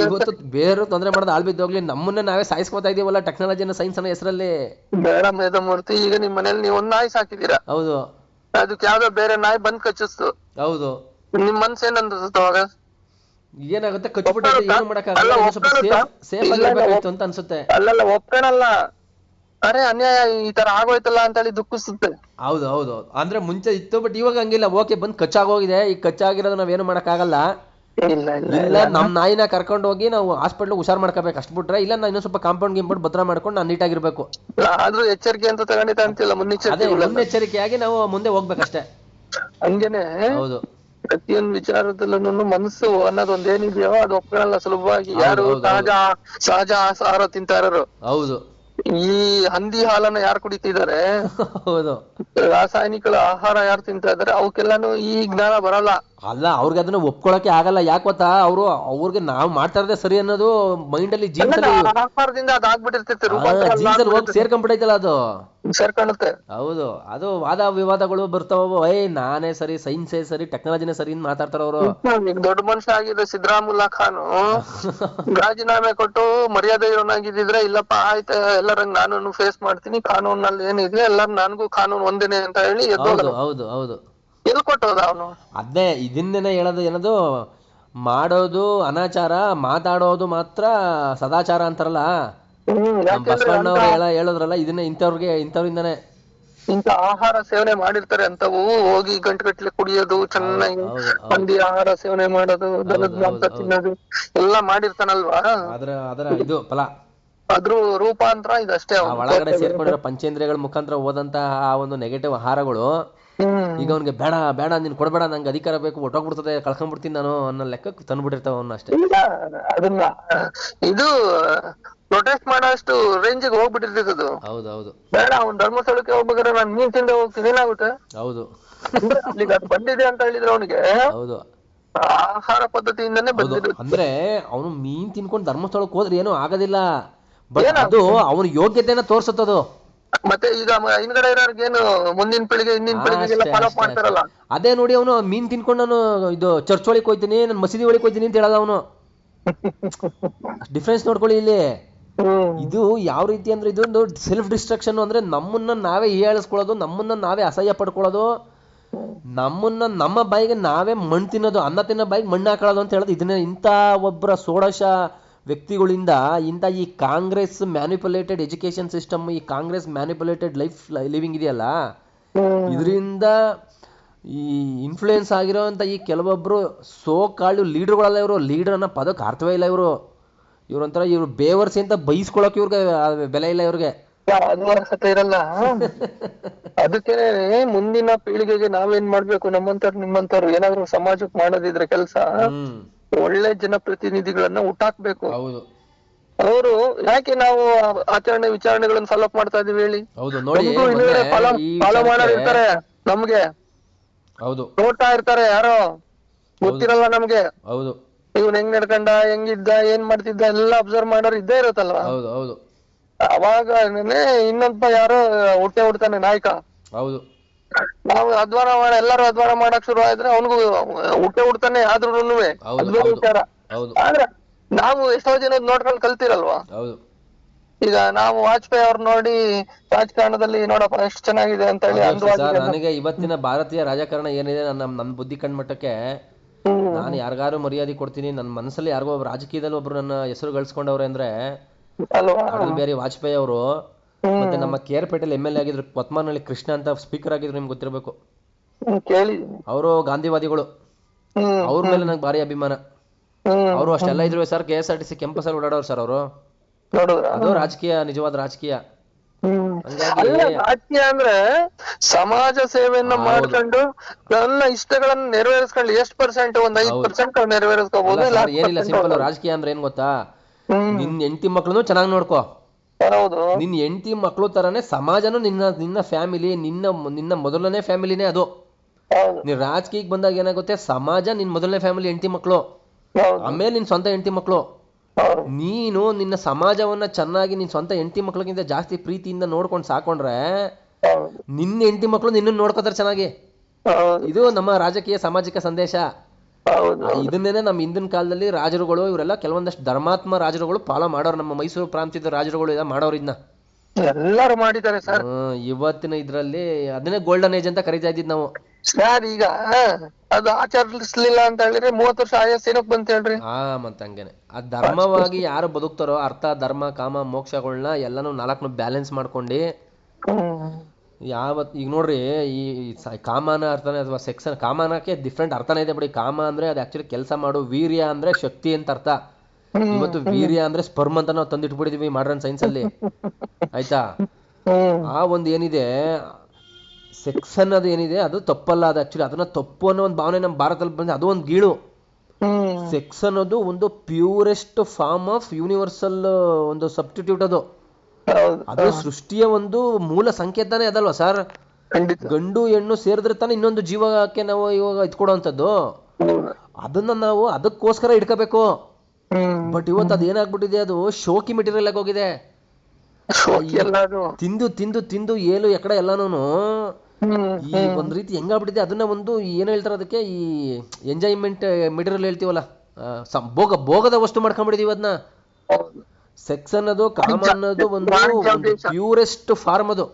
ಇವತ್ತು ಬೇರೆ ತೊಂದರೆ ಮಾಡೋದು ಆಳ್ ಬಿದ್ದೋಗ್ಲಿ, ನಮ್ಮನ್ನ ನಾವೇ ಸಾಯಿಸ್ಕೊತಾ ಇದೀವಲ್ಲ ಟೆಕ್ನಾಲಜಿನ, ಸೈನ್ಸ್ ಅನ್ನೋ ಹೆಸರಲ್ಲಿ. ಬೇಡ ಮೇಧಮೂರ್ತಿ, ಈಗ ನಿಮ್ ಮನೇಲಿ ನೀವು ಒಂದ್ ನಾಯಿ ಸಾಕಿದೀರಾ. ಹೌದು, ಅದಕ್ಕೆ ಯಾವ್ದೋ ಬೇರೆ ನಾಯಿ ಬಂದ್ ಕಚ್ಚಿಸ್ತು. ಹೌದು, ನಿಮ್ ಮನ್ಸ್ ಏನ್ ಅನ್ಸುತ್ತೆ? ಏನಾಗುತ್ತೆ, ಕಚ್ಬಿಟ್ಟೈತೆ, ಏನು ಮಾಡಕ್ಕಾಗಲ್ಲ, ಸೇಫ್ ಆಗಿರ್ಬೇಕಾಯ್ತು ಅಂತ ಅನ್ಸುತ್ತೆ. ಅಲ್ಲಲ್ಲ, ಒಪ್ಕೊಳಲ್ಲ. ಅರೆ ಅನ್ಯಾಯ ಈ ತರ ಆಗೋಯ್ತಲ್ಲ ಅಂತ ಹೇಳಿ ದುಃಖಿಸುತ್ತೆ. ಹೌದು ಹೌದು, ಅಂದ್ರೆ ಮುಂಚೆ ಇತ್ತು, ಬಟ್ ಇವಾಗ ಹಂಗಿಲ್ಲ. ಓಕೆ, ಬಂದ್ ಕಚ್ಚಾಗೋಗಿದೆ, ಈ ಕಚ್ಚಾಗಿರೋದು ನಾವೇನು ಮಾಡಕ್ಕಾಗಲ್ಲ. ಇಲ್ಲ, ನಮ್ ನಾಯಿನ ಕರ್ಕೊಂಡು ಹೋಗಿ ನಾವು ಹಾಸ್ಪಿಟ್ಲ್ ಹುಷಾರ್ ಮಾಡ್ಕೋಬೇಕು ಅಷ್ಟ್ ಬಿಟ್ರೆ. ಇಲ್ಲ, ನಾನು ಇನ್ನೊಂದ್ ಸ್ವಲ್ಪ ಕಾಂಪೌಂಡ್ ಗಿಂಪೌಂಡ್ ಭದ್ರ ಮಾಡ್ಕೊಂಡು ನಾನು ನೀಟಾಗಿರ್ಬೇಕು. ಆದ್ರೂ ಎಚ್ಚರಿಕೆ ಅಂತ ತಗೊಂಡಿದ್ದ ಅಂತಿಲ್ಲ, ಮುನ್ನೆಚ್ಚರಿಕೆಯಾಗಿ ನಾವು ಮುಂದೆ ಹೋಗ್ಬೇಕಷ್ಟೇ. ಹಂಗೇನೆ. ಹೌದು, ಪ್ರತಿಯೊಂದು ವಿಚಾರದಲ್ಲೂ ಮನಸ್ಸು ಅನ್ನೋದು ಒಂದೇನಿದೆಯೋ ಅದು ಒಪ್ಕೊಳ್ಳಲ್ಲ ಸುಲಭವಾಗಿ. ಯಾರು ಸಹಜ ಆಹಾರ ತಿಂತಾ ಇರೋರು. ಹೌದು, ಈ ಹಂದಿ ಹಾಲನ್ನ ಯಾರು ಕುಡಿತಿದ್ದಾರೆ, ಹೌದು, ರಾಸಾಯನಿಕ ಆಹಾರ ಯಾರು ತಿಂತಾ ಇದಾರೆ, ಅವಕ್ಕೆಲ್ಲಾನು ಈ ಜ್ಞಾನ ಬರಲ್ಲ. ಅಲ್ಲ, ಅವ್ರಿಗೆ ಅದನ್ನ ಒಪ್ಕೊಳಕ್ಕೆ ಆಗಲ್ಲ. ಯಾಕೆ ಗೊತ್ತಾ, ಅವ್ರಿಗೆ ನಾವು ಮಾಡ್ತಾ ಇರೋದೇ ಸರಿ ಅನ್ನೋದು ಮೈಂಡ್ ಅಲ್ಲಿ ಜೀನ್ಸ್ ಆಹಾರದಿಂದ ಅದಾಗ್ಬಿಟ್ಟಿರ್ತೈತೆ, ಹೋಗಿ ಸೇರ್ಕೊಂಡ್ಬಿಟ್ಟೈತಲ್ಲ, ಅದು ಸೇರ್ಕೊಳ್ಳುತ್ತೆ. ಹೌದು, ಅದು ವಾದ ವಿವಾದಗಳು ಬರ್ತಾವ. ನಾನೇ ಸರಿ, ಸೈನ್ಸೇ ಸರಿ, ಟೆಕ್ನಾಲಜಿನೇ ಸರಿ ಅಂತ ಮಾತಾಡ್ತಾರ ಅವರು. ಈಗ ದೊಡ್ಡ ಮನುಷ್ಯ ಆಗಿದ್ದ ಸಿದ್ದರಾಮುಲ್ಲಾ ಖಾನು ರಾಜೀನಾಮೆ ಕೊಟ್ಟು ಮರ್ಯಾದೆ ಇರೋನಾಗಿದ್ರೆ, ಇಲ್ಲಪ್ಪ ಆಯ್ತು ಎಲ್ಲರಂಗ್ ನಾನು ಫೇಸ್ ಮಾಡ್ತೀನಿ, ಕಾನೂನಲ್ಲಿ ಏನಿದೆ ಎಲ್ಲರೂ ನನಗೂ ಕಾನೂನು ಒಂದೇನೆ ಅಂತ ಹೇಳಿ ಹೌದು ಹೌದು ಹೌದು, ಎಲ್ಲಿ ಕೊಟ್ಟೋದ ಅವನು? ಅದೇ ಇದನ್ನೇನೆ ಹೇಳೋದು, ಏನದು ಮಾಡೋದು ಅನಾಚಾರ, ಮಾತಾಡೋದು ಮಾತ್ರ ಸದಾಚಾರ ಅಂತಾರಲ್ಲ. ಬಸವಣ್ಣವ್ರು ಹೇಳೋದ್ರಲ್ಲ, ಇದನ್ನೇ ಇಂಥವ್ರಿಂದಾನೆ. ಇಂತ ಆಹಾರ ಸೇವನೆ ಮಾಡಿರ್ತಾರೆ ಅಂತವು ಹೋಗಿ ಗಂಟುಗಟ್ಲೆ ಕುಡಿಯೋದು, ಚೆನ್ನಾಗಿ ಮಂದಿ ಆಹಾರ ಸೇವನೆ ಮಾಡೋದು, ದನದ ಮಾಂಸ ತಿನ್ನೋದು ಎಲ್ಲ ಮಾಡಿರ್ತಾನಲ್ವಾ, ಅದರ ಇದು ಫಲ, ಅದ್ರ ರೂಪಾಂತರ ಇದಷ್ಟೇ. ಒಳಗಡೆ ಸೇರ್ಕೊಂಡಿರೋ ಪಂಚೇಂದ್ರಿಯಗಳ ಮುಖಾಂತರ ಹೋದಂತಹ ಆ ಒಂದು ನೆಗೆಟಿವ್ ಆಹಾರಗಳು ಈಗ ಅವ್ನಿಗೆ ಬೇಡ ಬೇಡ ನೀನ್ ಕೊಡ್ಬೇಡ, ನಂಗೆ ಅಧಿಕಾರ ಬೇಕು, ಹೊಟ್ಟೋಗ್ಬಿಡ್ತದೆ, ಕಳ್ಕೊಂಡ್ಬಿಡ್ತೀನಿ ನಾನು ಅನ್ನೋ ಲೆಕ್ಕಕ್ಕೆ ತಂದ್ಬಿಟ್ಟಿರ್ತಾವ ಅವನ್ನ ಅಷ್ಟೇ. ಅದನ್ನ ಇದು ಪ್ರೊಟೆಸ್ಟ್ ಮಾಡೋಷ್ಟು ರೇಂಜಿಗೆ ಹೋಗ್ಬಿಟ್ಟಿರ್ತದು. ಹೌದೌದು, ಬೇಡ ಅವ್ನ್ ಧರ್ಮಸ್ಥಳಕ್ಕೆ ಹೋಗ್ಬೇಕಾದ್ರೆ ನಾನು ಮೀನ್ ತಿಂದ ಹೋಗ್ತೀನಿ, ಏನಾಗುತ್ತೆ? ಹೌದು, ಅಲ್ಲಿಗೆ ಅದು ಬಂದಿದೆ ಅಂತ ಹೇಳಿದ್ರೆ ಅವನಿಗೆ ಹೌದು ಆಹಾರ ಪದ್ಧತಿಯಿಂದನೇ ಬಂದಿದ್ದು. ಅಂದ್ರೆ ಅವನು ಮೀನ್ ತಿನ್ಕೊಂಡು ಧರ್ಮಸ್ಥಳಕ್ಕೆ ಹೋದ್ರೆ ಏನೂ ಆಗೋದಿಲ್ಲ, ಬಟ್ ಅದು ಅವನ ಯೋಗ್ಯತೆನ ತೋರ್ಸುತ್ತದು. ಮತ್ತೆ ಈಗ ಹಿಂದ್ಗಡೆ ಇರೋರ್ಗೆ ಏನು ಮುಂದಿನ ಪೀಳಿಗೆ ಹಿಂದಿನ ಪೀಳಿಗೆಲ್ಲ ಫಾಲೋ ಮಾಡ್ತಾರಲ್ಲ, ಅದೇ ನೋಡಿ ಅವನು ಮೀನ್ ತಿನ್ಕೊಂಡು ನಾನು ಇದು ಚರ್ಚ್ ಒಳಗೆ ಹೋಯ್ತೀನಿ, ನಾನು ಮಸೀದಿ ಒಳಗೆ ಹೋಯ್ತೀನಿ ಅಂತ ಹೇಳದ ಅವನು. ಡಿಫ್ರೆನ್ಸ್ ನೋಡ್ಕೊಳ್ಳಿ ಇಲ್ಲಿ. ಇದು ಯಾವ ರೀತಿ ಅಂದ್ರೆ ಇದೊಂದು ಸೆಲ್ಫ್ ಡಿಸ್ಟ್ರಕ್ಷನ್, ಅಂದ್ರೆ ನಮ್ಮನ್ನ ನಾವೇ ಹೀಯಾಳಿಸ್ಕೊಳ್ಳೋದು, ನಮ್ಮನ್ನ ನಾವೇ ಅಸಹ್ಯ ಪಡ್ಕೊಳ್ಳೋದು, ನಮ್ಮನ್ನ ನಮ್ಮ ಬಾಯಿಗೆ ನಾವೇ ಮಣ್ಣು ತಿನ್ನೋದು, ಅನ್ನ ತಿನ್ನೋ ಬಾಯಿಗೆ ಮಣ್ಣು ಹಾಕೊಳ್ಳೋದು ಅಂತ ಹೇಳೋದು. ಇದನ್ನ ಇಂಥ ಒಬ್ಬರ ಷೋಡಶ ವ್ಯಕ್ತಿಗಳಿಂದ, ಇಂಥ ಈ ಕಾಂಗ್ರೆಸ್ ಮ್ಯಾನಿಪುಲೇಟೆಡ್ ಎಜುಕೇಶನ್ ಸಿಸ್ಟಮ್, ಈ ಕಾಂಗ್ರೆಸ್ ಮ್ಯಾನಿಪುಲೇಟೆಡ್ ಲೈಫ್ ಲಿವಿಂಗ್ ಇದೆಯಲ್ಲ, ಇದರಿಂದ ಈ ಇನ್ಫ್ಲೂಯೆನ್ಸ್ ಆಗಿರೋಂಥ ಈ ಕೆಲವೊಬ್ರು ಸೋ ಕಾಳು ಲೀಡರ್ಗಳಲ್ಲ ಇವರು. ಲೀಡರ್ ಅನ್ನೋ ಪದಕ್ಕೆ ಅರ್ಥವೇ ಇಲ್ಲ ಇವರು. ಇವ್ರೊಂಥರ ಇವ್ರು ಬೇವರ್ಸಿ ಅಂತ ಬೈಸ್ಕೊಳಕ್ ಇವ್ರಿಗೆ ಬೆಲೆ ಇಲ್ಲ ಇವ್ರಿಗೆ. ಅದು ಅರ್ಹತೆ ಇರಲ್ಲ. ಅದಕ್ಕೆ ಮುಂದಿನ ಪೀಳಿಗೆಗೆ ನಾವೇನ್ ಮಾಡ್ಬೇಕು, ನಮ್ಮಂತವ್ರು ನಿಮ್ಮಂತವ್ರು ಏನಾದ್ರು ಸಮಾಜಕ್ಕೆ ಮಾಡೋದಿದ್ರೆ ಕೆಲಸ, ಒಳ್ಳೆ ಜನಪ್ರತಿನಿಧಿಗಳನ್ನ ಹುಟ್ಟಾಕ್ಬೇಕು. ಹೌದು, ಅವರು ಯಾಕೆ ನಾವು ಆಚರಣೆ ವಿಚಾರಣೆಗಳನ್ನ ಫಾಲೋ ಮಾಡ್ತಾ ಇದೀವಿ ಹೇಳಿ? ಫಾಲೋ ಮಾಡೋರಿರ್ತಾರೆ ನಮ್ಗೆ, ಹೌದು, ನೋಡ್ತಾ ಇರ್ತಾರೆ, ಯಾರೋ ಗೊತ್ತಿರಲ್ಲ ನಮ್ಗೆ. ಹೌದು, ಇವ್ನ್ ಹೆಂಗ್ ನಡ್ಕೊಂಡ, ಹೆಂಗಿದ್ದ, ಏನ್ ಮಾಡ್ತಿದ್ದ ಎಲ್ಲ ಅಬ್ಸರ್ವ್ ಮಾಡೋರು ಇದ್ದೇ ಇರುತ್ತಲ್ವಾ. ಹೌದು, ಹೌದು, ಅವಾಗ ಇನ್ನೊಬ್ಬ ಯಾರೋ ಹುಟ್ಟೆ ಹುಡ್ತಾನೆ ನಾಯಕ. ಹೌದು, ನಾವು ಅಧ್ವಾನ ಎಲ್ಲಾರು ಅಧ್ವಾನ ಮಾಡಕ್ ಶುರು ಆದ್ರೆ ಅವನಿಗೂ ಹುಟ್ಟೆ ಹುಡ್ತಾನೆ. ಆದ್ರೂನು ವಿಚಾರ. ಆದ್ರೆ ನಾವು ಎಷ್ಟೋ ಜನ ನೋಡ್ಕೊಂಡು ಕಲ್ತಿರಲ್ವಾ. ಹೌದು, ಈಗ ನಾವು ವಾಜಪೇಯಿ ಅವ್ರು ನೋಡಿ ರಾಜಕಾರಣದಲ್ಲಿ ನೋಡಪ್ಪ ಎಷ್ಟು ಚೆನ್ನಾಗಿದೆ ಅಂತ ಹೇಳಿ. ನನಗೆ ಇವತ್ತಿನ ಭಾರತೀಯ ರಾಜಕಾರಣ ಏನಿದೆ, ನನ್ನ ಬುದ್ಧಿ ಕಣ್ಮಟ್ಟಕ್ಕೆ ನಾನು ಯಾರಿಗಾರು ಮರ್ಯಾದೆ ಕೊಡ್ತೀನಿ. ನನ್ನ ಮನಸ್ಸಲ್ಲಿ ಯಾರಿಗೋ ಒಬ್ರು ರಾಜಕೀಯದಲ್ಲಿ ಒಬ್ರು ನನ್ನ ಹೆಸರು ಗಳಿಸ್ಕೊಂಡವ್ರೆ ಅಂದ್ರೆ ಅಟಲ್ ಬಿಹಾರಿ ವಾಜಪೇಯಿ ಅವರು. ಮತ್ತೆ ನಮ್ಮ ಕೇರ್ಪೇಟೆಲ್ MLA ಆಗಿದ್ರು ಕೊತ್ಮಾನಹಳ್ಳಿ ಕೃಷ್ಣ ಅಂತ ಸ್ಪೀಕರ್ ಆಗಿದ್ರು, ನಿಮ್ಗೆ ಗೊತ್ತಿರಬೇಕು. ಅವರು ಗಾಂಧಿವಾದಿಗಳು. ಅವ್ರ ಮೇಲೆ ನಂಗೆ ಭಾರಿ ಅಭಿಮಾನ. ಅವರು ಅಷ್ಟೆಲ್ಲ ಇದ್ರು ಸರ್, KSRTC ಕೆಂಪಸಲ್ಲಿ ಓಡಾಡೋರು ಸರ್ ಅವರು. ಅದು ರಾಜಕೀಯ, ನಿಜವಾದ ರಾಜಕೀಯ. ರಾಜಕೀಯ ಅಂದ್ರೆ ಸಮಾಜ ಸೇವೆಯನ್ನ ಮಾಡ್ಕೊಂಡು ನನ್ನ ಇಷ್ಟಗಳನ್ನ ನೆರವೇರಿಸ್ಕೊಂಡು ಎಷ್ಟು ಪರ್ಸೆಂಟ್, ಒಂದ್ 5% ನೆರವೇರಿಸ್ಕೋಬಹುದು. ಏನಿಲ್ಲ, ಸಿಂಪಲ್. ರಾಜಕೀಯ ಅಂದ್ರೆ ಏನ್ ಗೊತ್ತಾ, ನಿನ್ ಹೆಂಡತಿ ಮಕ್ಳನ್ನು ಚೆನ್ನಾಗಿ ನೋಡ್ಕೋ. ನಿನ್ ಹೆಂಡತಿ ಮಕ್ಳು ತರಾನೇ ಸಮಾಜನು ನಿನ್ನ ಫ್ಯಾಮಿಲಿ, ನಿನ್ನ ಮೊದಲನೇ ಫ್ಯಾಮಿಲಿನೇ ಅದು. ನೀನ್ ರಾಜಕೀಯಕ್ಕೆ ಬಂದಾಗ ಏನಾಗುತ್ತೆ, ಸಮಾಜ ನಿನ್ ಮೊದಲನೇ ಫ್ಯಾಮಿಲಿ, ಹೆಂಡತಿ ಮಕ್ಳು, ಆಮೇಲೆ ನಿನ್ ಸ್ವಂತ ಹೆಂಡತಿ ಮಕ್ಳು. ನೀನು ನಿನ್ನ ಸಮಾಜವನ್ನ ಚೆನ್ನಾಗಿ ನಿನ್ ಸ್ವಂತ ಹೆಂಡತಿ ಮಕ್ಳಿಗಿಂತ ಜಾಸ್ತಿ ಪ್ರೀತಿಯಿಂದ ನೋಡ್ಕೊಂಡು ಸಾಕೊಂಡ್ರೆ ನಿನ್ನ ಹೆಂಡತಿ ಮಕ್ಳು ನಿನ್ನ ನೋಡ್ಕೋತಾರೆ ಚೆನ್ನಾಗಿ. ಇದು ನಮ್ಮ ರಾಜಕೀಯ ಸಾಮಾಜಿಕ ಸಂದೇಶ. ಇದನ್ನೇನೆ ನಮ್ಮ ಹಿಂದಿನ ಕಾಲದಲ್ಲಿ ರಾಜರುಗಳು ಇವರೆಲ್ಲ ಕೆಲವೊಂದಷ್ಟು ಧರ್ಮಾತ್ಮ ರಾಜರುಗಳು ಫಾಲೋ ಮಾಡೋರು. ನಮ್ಮ ಮೈಸೂರು ಪ್ರಾಂತ್ಯದ ರಾಜರುಗಳು ಇದನ್ನ ಮಾಡೋರು, ಇದನ್ನ ಎಲ್ಲರೂ ಮಾಡಿದ್ದಾರೆ ಸರ್. ಇವತ್ತಿನ ಇದ್ರಲ್ಲಿ ಅದನ್ನೇ ಗೋಲ್ಡನ್ ಏಜ್ ಅಂತ ಕರಿತಾ ಇದ್ದಿದ್ ನಾವು. ಸರ್ ಈಗ ಅದು ಆಚರಿಸ್ಲಿಲ್ಲ ಅಂತ ಹೇಳಿದ್ರೆ 30 ವರ್ಷ ಆಯಸ್ ಏನಕ್ ಬಂತ ಹೇಳ್ರಿ. ಮತ್ತೆ ಹಂಗೇನೆ ಆ ಧರ್ಮವಾಗಿ ಯಾರು ಬದುಕ್ತಾರೋ ಅರ್ಥ ಧರ್ಮ ಕಾಮ ಮೋಕ್ಷಗಳನ್ನ ಎಲ್ಲಾನು 4 ಬ್ಯಾಲೆನ್ಸ್ ಮಾಡ್ಕೊಂಡು ಈಗ ನೋಡ್ರಿ, ಈ ಕಾಮನ ಅರ್ಥನೇ ಅಥವಾ ಸೆಕ್ಸ್, ಕಾಮನಕ್ಕೆ ಡಿಫ್ರೆಂಟ್ ಅರ್ಥನೇ ಇದೆ ಬಿಡಿ. ಕಾಮ ಅಂದ್ರೆ ಅದು ಆಕ್ಚುಲಿ ಕೆಲಸ ಮಾಡು, ವೀರ್ಯ ಅಂದ್ರೆ ಶಕ್ತಿ ಅಂತ ಅರ್ಥ. ಇವತ್ತು ವೀರ್ಯ ಅಂದ್ರೆ ಸ್ಪರ್ಮ್ ಅಂತ ನಾವು ತಂದಿಟ್ಬಿಟ್ಟಿದೀವಿ ಮಾಡರ್ನ್ ಸೈನ್ಸ್ ಅಲ್ಲಿ, ಆಯ್ತಾ. ಆ ಒಂದು ಏನಿದೆ ಸೆಕ್ಸ್ ಅನ್ನೋದು ಏನಿದೆ ಅದು ತಪ್ಪಲ್ಲ. ಅದು ಆಕ್ಚುಲಿ ಅದನ್ನ ತಪ್ಪು ಅನ್ನೋ ಒಂದು ಭಾವನೆ ನಮ್ಮ ಭಾರತದಲ್ಲಿ ಬಂದ್ರೆ ಅದು ಒಂದು ಗೀಳು. ಸೆಕ್ಸ್ ಅನ್ನೋದು ಒಂದು ಪ್ಯೂರೆಸ್ಟ್ ಫಾರ್ಮ್ ಆಫ್ ಯೂನಿವರ್ಸಲ್ ಒಂದು ಸಬ್ಸ್ಟಿಟ್ಯೂಟ್. ಅದು ಸೃಷ್ಟಿಯ ಒಂದು ಮೂಲ ಸಂಕೇತನೇ ಅದಲ್ವಾ ಸರ್. ಗಂಡು ಹೆಣ್ಣು ಸೇರಿದ್ರೆ ತಾನೆ ಇನ್ನೊಂದು ಜೀವಕ್ಕೆ ನಾವು ಇವಾಗ ಇಟ್ಕೊಡೋಂಥದ್ದು. ಅದನ್ನ ನಾವು ಅದಕ್ಕೋಸ್ಕರ ಇಟ್ಕೋಬೇಕು. ಬಟ್ ಇವತ್ತು ಅದೇನಾಗ್ಬಿಟ್ಟಿದೆ, ಅದು ಶೋಕಿ ಮೆಟೀರಿಯಲ್ ಆಗಿ ಹೋಗಿದೆ. ತಿಂದು ತಿಂದು ತಿಂದು ಏಳು ಎಕಡೆ ಎಲ್ಲಾನು ಈ ಒಂದ್ ರೀತಿ ಹೆಂಗಾಗ್ಬಿಟ್ಟಿದೆ. ಅದನ್ನ ಒಂದು ಏನ್ ಹೇಳ್ತಾರ ಅದಕ್ಕೆ, ಈ ಎಂಜಾಯ್ಮೆಂಟ್ ಮೆಟೀರಿಯಲ್ ಹೇಳ್ತೀವಲ್ಲ, ಭೋಗದ ವಸ್ತು ಮಾಡ್ಕೊಂಡ್ಬಿಟ್ಟಿದೀವಿ ಅದನ್ನ. ಸೆಕ್ಸ್ ಅನ್ನೋದು, ಕಾಮ ಅನ್ನೋದು ಒಂದು ಪ್ಯೂರೆಸ್ಟ್ ಫಾರ್ಮ್. ಅದು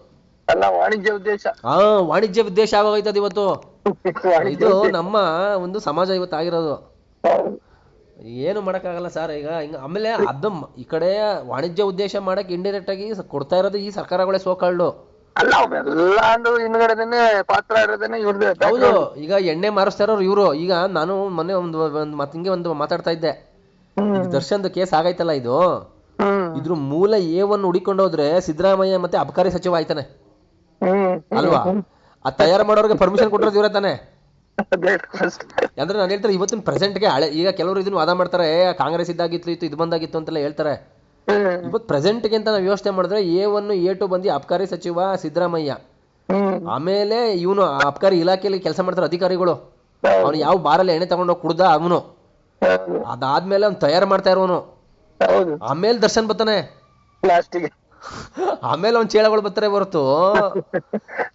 ವಾಣಿಜ್ಯ ಉದ್ದೇಶ ಆಗೋಯ್ತದ ಇವತ್ತು. ಇದು ನಮ್ಮ ಒಂದು ಸಮಾಜ ಇವತ್ತು ಆಗಿರೋದು. ಏನು ಮಾಡಕ್ಕಾಗಲ್ಲ ಸರ್. ಈಗ ಹಿಂಗ ಆಮೇಲೆ ಅದು ಈ ಕಡೆ ವಾಣಿಜ್ಯ ಉದ್ದೇಶ ಮಾಡಕ್ ಇಂಡೈರೆಕ್ಟ್ ಆಗಿ ಕೊಡ್ತಾ ಇರೋದು ಈ ಸರ್ಕಾರಗಳೇ ಸೋಕಾಳು. ಅಲ್ಲ ಅವೆಲ್ಲ ಅಂದು ಹಿಂದ್ಗಡೆದೇನೆ ಪಾತ್ರ ಇರೋದೇನೆ ಇವ್ರದೇ. ಹೌದು, ಈಗ ಎಣ್ಣೆ ಮಾರಿಸ್ತಾ ಇರೋರು ಇವರು. ಈಗ ನಾನು ಮೊನ್ನೆ ಹಿಂಗೆ ಒಂದು ಮಾತಾಡ್ತಾ ಇದ್ದೆ, ದರ್ಶನ್ದು ಕೇಸ್ ಆಗೈತಲ್ಲ ಇದು, ಇದ್ರ ಮೂಲ ಏವನ್ನು ಹುಡಿಕೊಂಡು ಹೋದ್ರೆ ಸಿದ್ದರಾಮಯ್ಯ ಮತ್ತೆ ಅಬಕಾರಿ ಸಚಿವ ಆಯ್ತಾನೆ ಅಲ್ವಾ? ಆ ತಯಾರು ಮಾಡೋರಿಗೆ ಪರ್ಮಿಷನ್ ಕೊಟ್ಟಿರೋದು ಇವರೇ ತಾನೆ. ಅಂದ್ರೆ ನಾನು ಹೇಳ್ತಾರೆ ಇವತ್ತಿನ ಪ್ರೆಸೆಂಟ್ಗೆ ಹಳೆ, ಈಗ ಕೆಲವರು ಇದನ್ನ ವಾದ ಮಾಡ್ತಾರೆ ಕಾಂಗ್ರೆಸ್ ಇದ್ದಾಗಿತ್ತು ಇದು ಬಂದಾಗಿತ್ತು ಅಂತೆಲ್ಲ ಹೇಳ್ತಾರೆ. ಇವತ್ತು ಪ್ರೆಸೆಂಟ್ಗೆ ಅಂತ ನಾವು ಯೋಚನೆ ಮಾಡಿದ್ರೆ A1 A2 ಬಂದು ಅಬಕಾರಿ ಸಚಿವ ಸಿದ್ದರಾಮಯ್ಯ, ಆಮೇಲೆ ಇವನು ಅಬಕಾರಿ ಇಲಾಖೆಯಲ್ಲಿ ಕೆಲಸ ಮಾಡ್ತಾರೆ ಅಧಿಕಾರಿಗಳು, ಅವ್ನು ಯಾವ ಬಾರಲ್ಲಿ ಎಣ್ಣೆ ತಗೊಂಡೋಗಿ ಕುಡ್ದ ಅವನು, ಅದಾದ್ಮೇಲೆ ಅವ್ನು ತಯಾರು ಮಾಡ್ತಾ ಇರೋನು, ಆಮೇಲೆ ದರ್ಶನ್ ಬರ್ತಾನೆ, ಆಮೇಲೆ ಅವ್ನು ಚೇಳಗಳು ಬರ್ತಾರೆ ಹೊರತು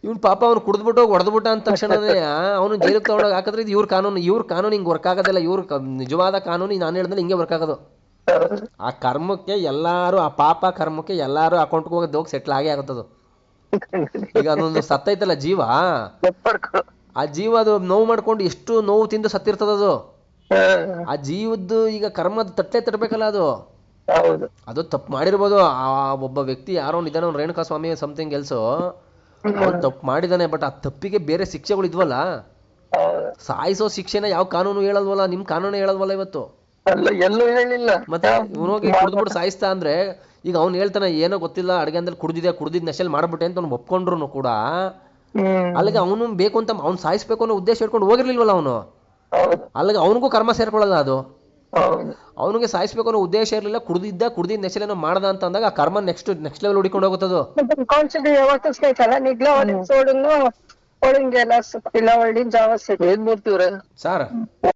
ಇವ್ನು ಪಾಪ ಅವ್ನು ಕುಡಿದ್ಬಿಟ್ಟು ಹೊಡೆದ್ಬಿಟ್ಟ ಅಂದ ತಕ್ಷಣನೇ ಅವನು ಜೈಲಿಗೆ ತಗೊಂಡೋಗಿ ಹಾಕಿದ್ರೆ ಇದು ಇವ್ರ ಕಾನೂನು ಹಿಂಗೆ ವರ್ಕ್ ಆಗೋದಿಲ್ಲ. ನಿಜವಾದ ಕಾನೂನು ನಾನು ಹೇಳಿದ್ರೆ ಹಿಂಗೆ ವರ್ಕ್ ಆಗೋದು. ಆ ಕರ್ಮಕ್ಕೆ ಎಲ್ಲಾರು, ಆ ಪಾಪ ಕರ್ಮಕ್ಕೆ ಎಲ್ಲಾರು ಅಕೌಂಟ್ಗೆ ಹೋಗೋದು ಹೋಗಿ ಸೆಟ್ಲ್ ಆಗೇ ಆಗುತ್ತದು. ಈಗ ಅದೊಂದು ಸತ್ತೈತಲ್ಲ ಜೀವ, ಆ ಜೀವ ಅದು ನೋವು ಮಾಡ್ಕೊಂಡು ಎಷ್ಟು ನೋವು ತಿಂದು ಸತ್ತಿರ್ತದದು. ಆ ಜೀವದ್ದು ಈಗ ಕರ್ಮದ ತಟ್ಟಬೇಕಲ್ಲ ಅದು. ಅದು ತಪ್ಪು ಮಾಡಿರ್ಬೋದು, ಆ ಒಬ್ಬ ವ್ಯಕ್ತಿ ಯಾರೋ ಇದ್ದಾನೆ, ಅವ್ನು ರೇಣುಕಾ ಸ್ವಾಮಿ ಸಮಥಿಂಗ್ ಎಲ್ಸು, ಅವ್ನು ತಪ್ಪು ಮಾಡಿದಾನೆ. ಬಟ್ ಆ ತಪ್ಪಿಗೆ ಬೇರೆ ಶಿಕ್ಷೆಗಳು ಇದ್ವಲ್ಲ, ಸಾಯಿಸೋ ಶಿಕ್ಷೆನ ಯಾವ ಕಾನೂನು ಹೇಳಲ್ವಲ್ಲ, ನಿಮ್ ಕಾನೂನು ಹೇಳಲ್ವಲ್ಲ ಇವತ್ತು. ಮತ್ತೆ ಇವನೋಗಿ ಕುಡಿದ್ಬಿಟ್ಟು ಸಾಯಿಸ್ತಾ ಅಂದ್ರೆ, ಈಗ ಅವ್ನು ಹೇಳ್ತಾನೆ ಏನೋ ಗೊತ್ತಿಲ್ಲ ಅಡ್ಗೆ ಅಂದ್ರೆ ಕುಡಿದಿದ್ದ ನೆಶಲ್ ಮಾಡ್ಬಿಟ್ಟೆ ಅಂತ ಅವ್ನು ಒಪ್ಕೊಂಡ್ರು ಕೂಡ, ಅಲ್ಲಿಗೆ ಅವನು ಬೇಕು ಅಂತ ಅವ್ನು ಸಾಯಿಸ್ಬೇಕು ಅನ್ನೋ ಉದ್ದೇಶ ಇಟ್ಕೊಂಡು ಹೋಗಿರ್ಲಿಲ್ವಲ್ಲ ಅವನು, ಅಲ್ಲಿಗೆ ಅವನಿಗೂ ಕರ್ಮ ಸೇರ್ಕೊಳ್ಳಲ್ಲ ಅದು. ಅವನಿಗೆ ಸಾಯಿಸ್ಬೇಕು ಅನ್ನೋ ಉದ್ದೇಶ ಇರಲಿಲ್ಲ, ಕುಡ್ದಿದ್ದ ನೆಶಲೇನೋ ಮಾಡ್ದ ಅಂತ ಅಂದಾಗ ಆ ಕರ್ಮ ನೆಕ್ಸ್ಟ್ ಲೆವೆಲ್ ಹುಡಿಕೊಂಡು ಹೋಗುತ್ತದು. ಏನ್ ನೋಡ್ತೀವ್ರೆ ಸರ್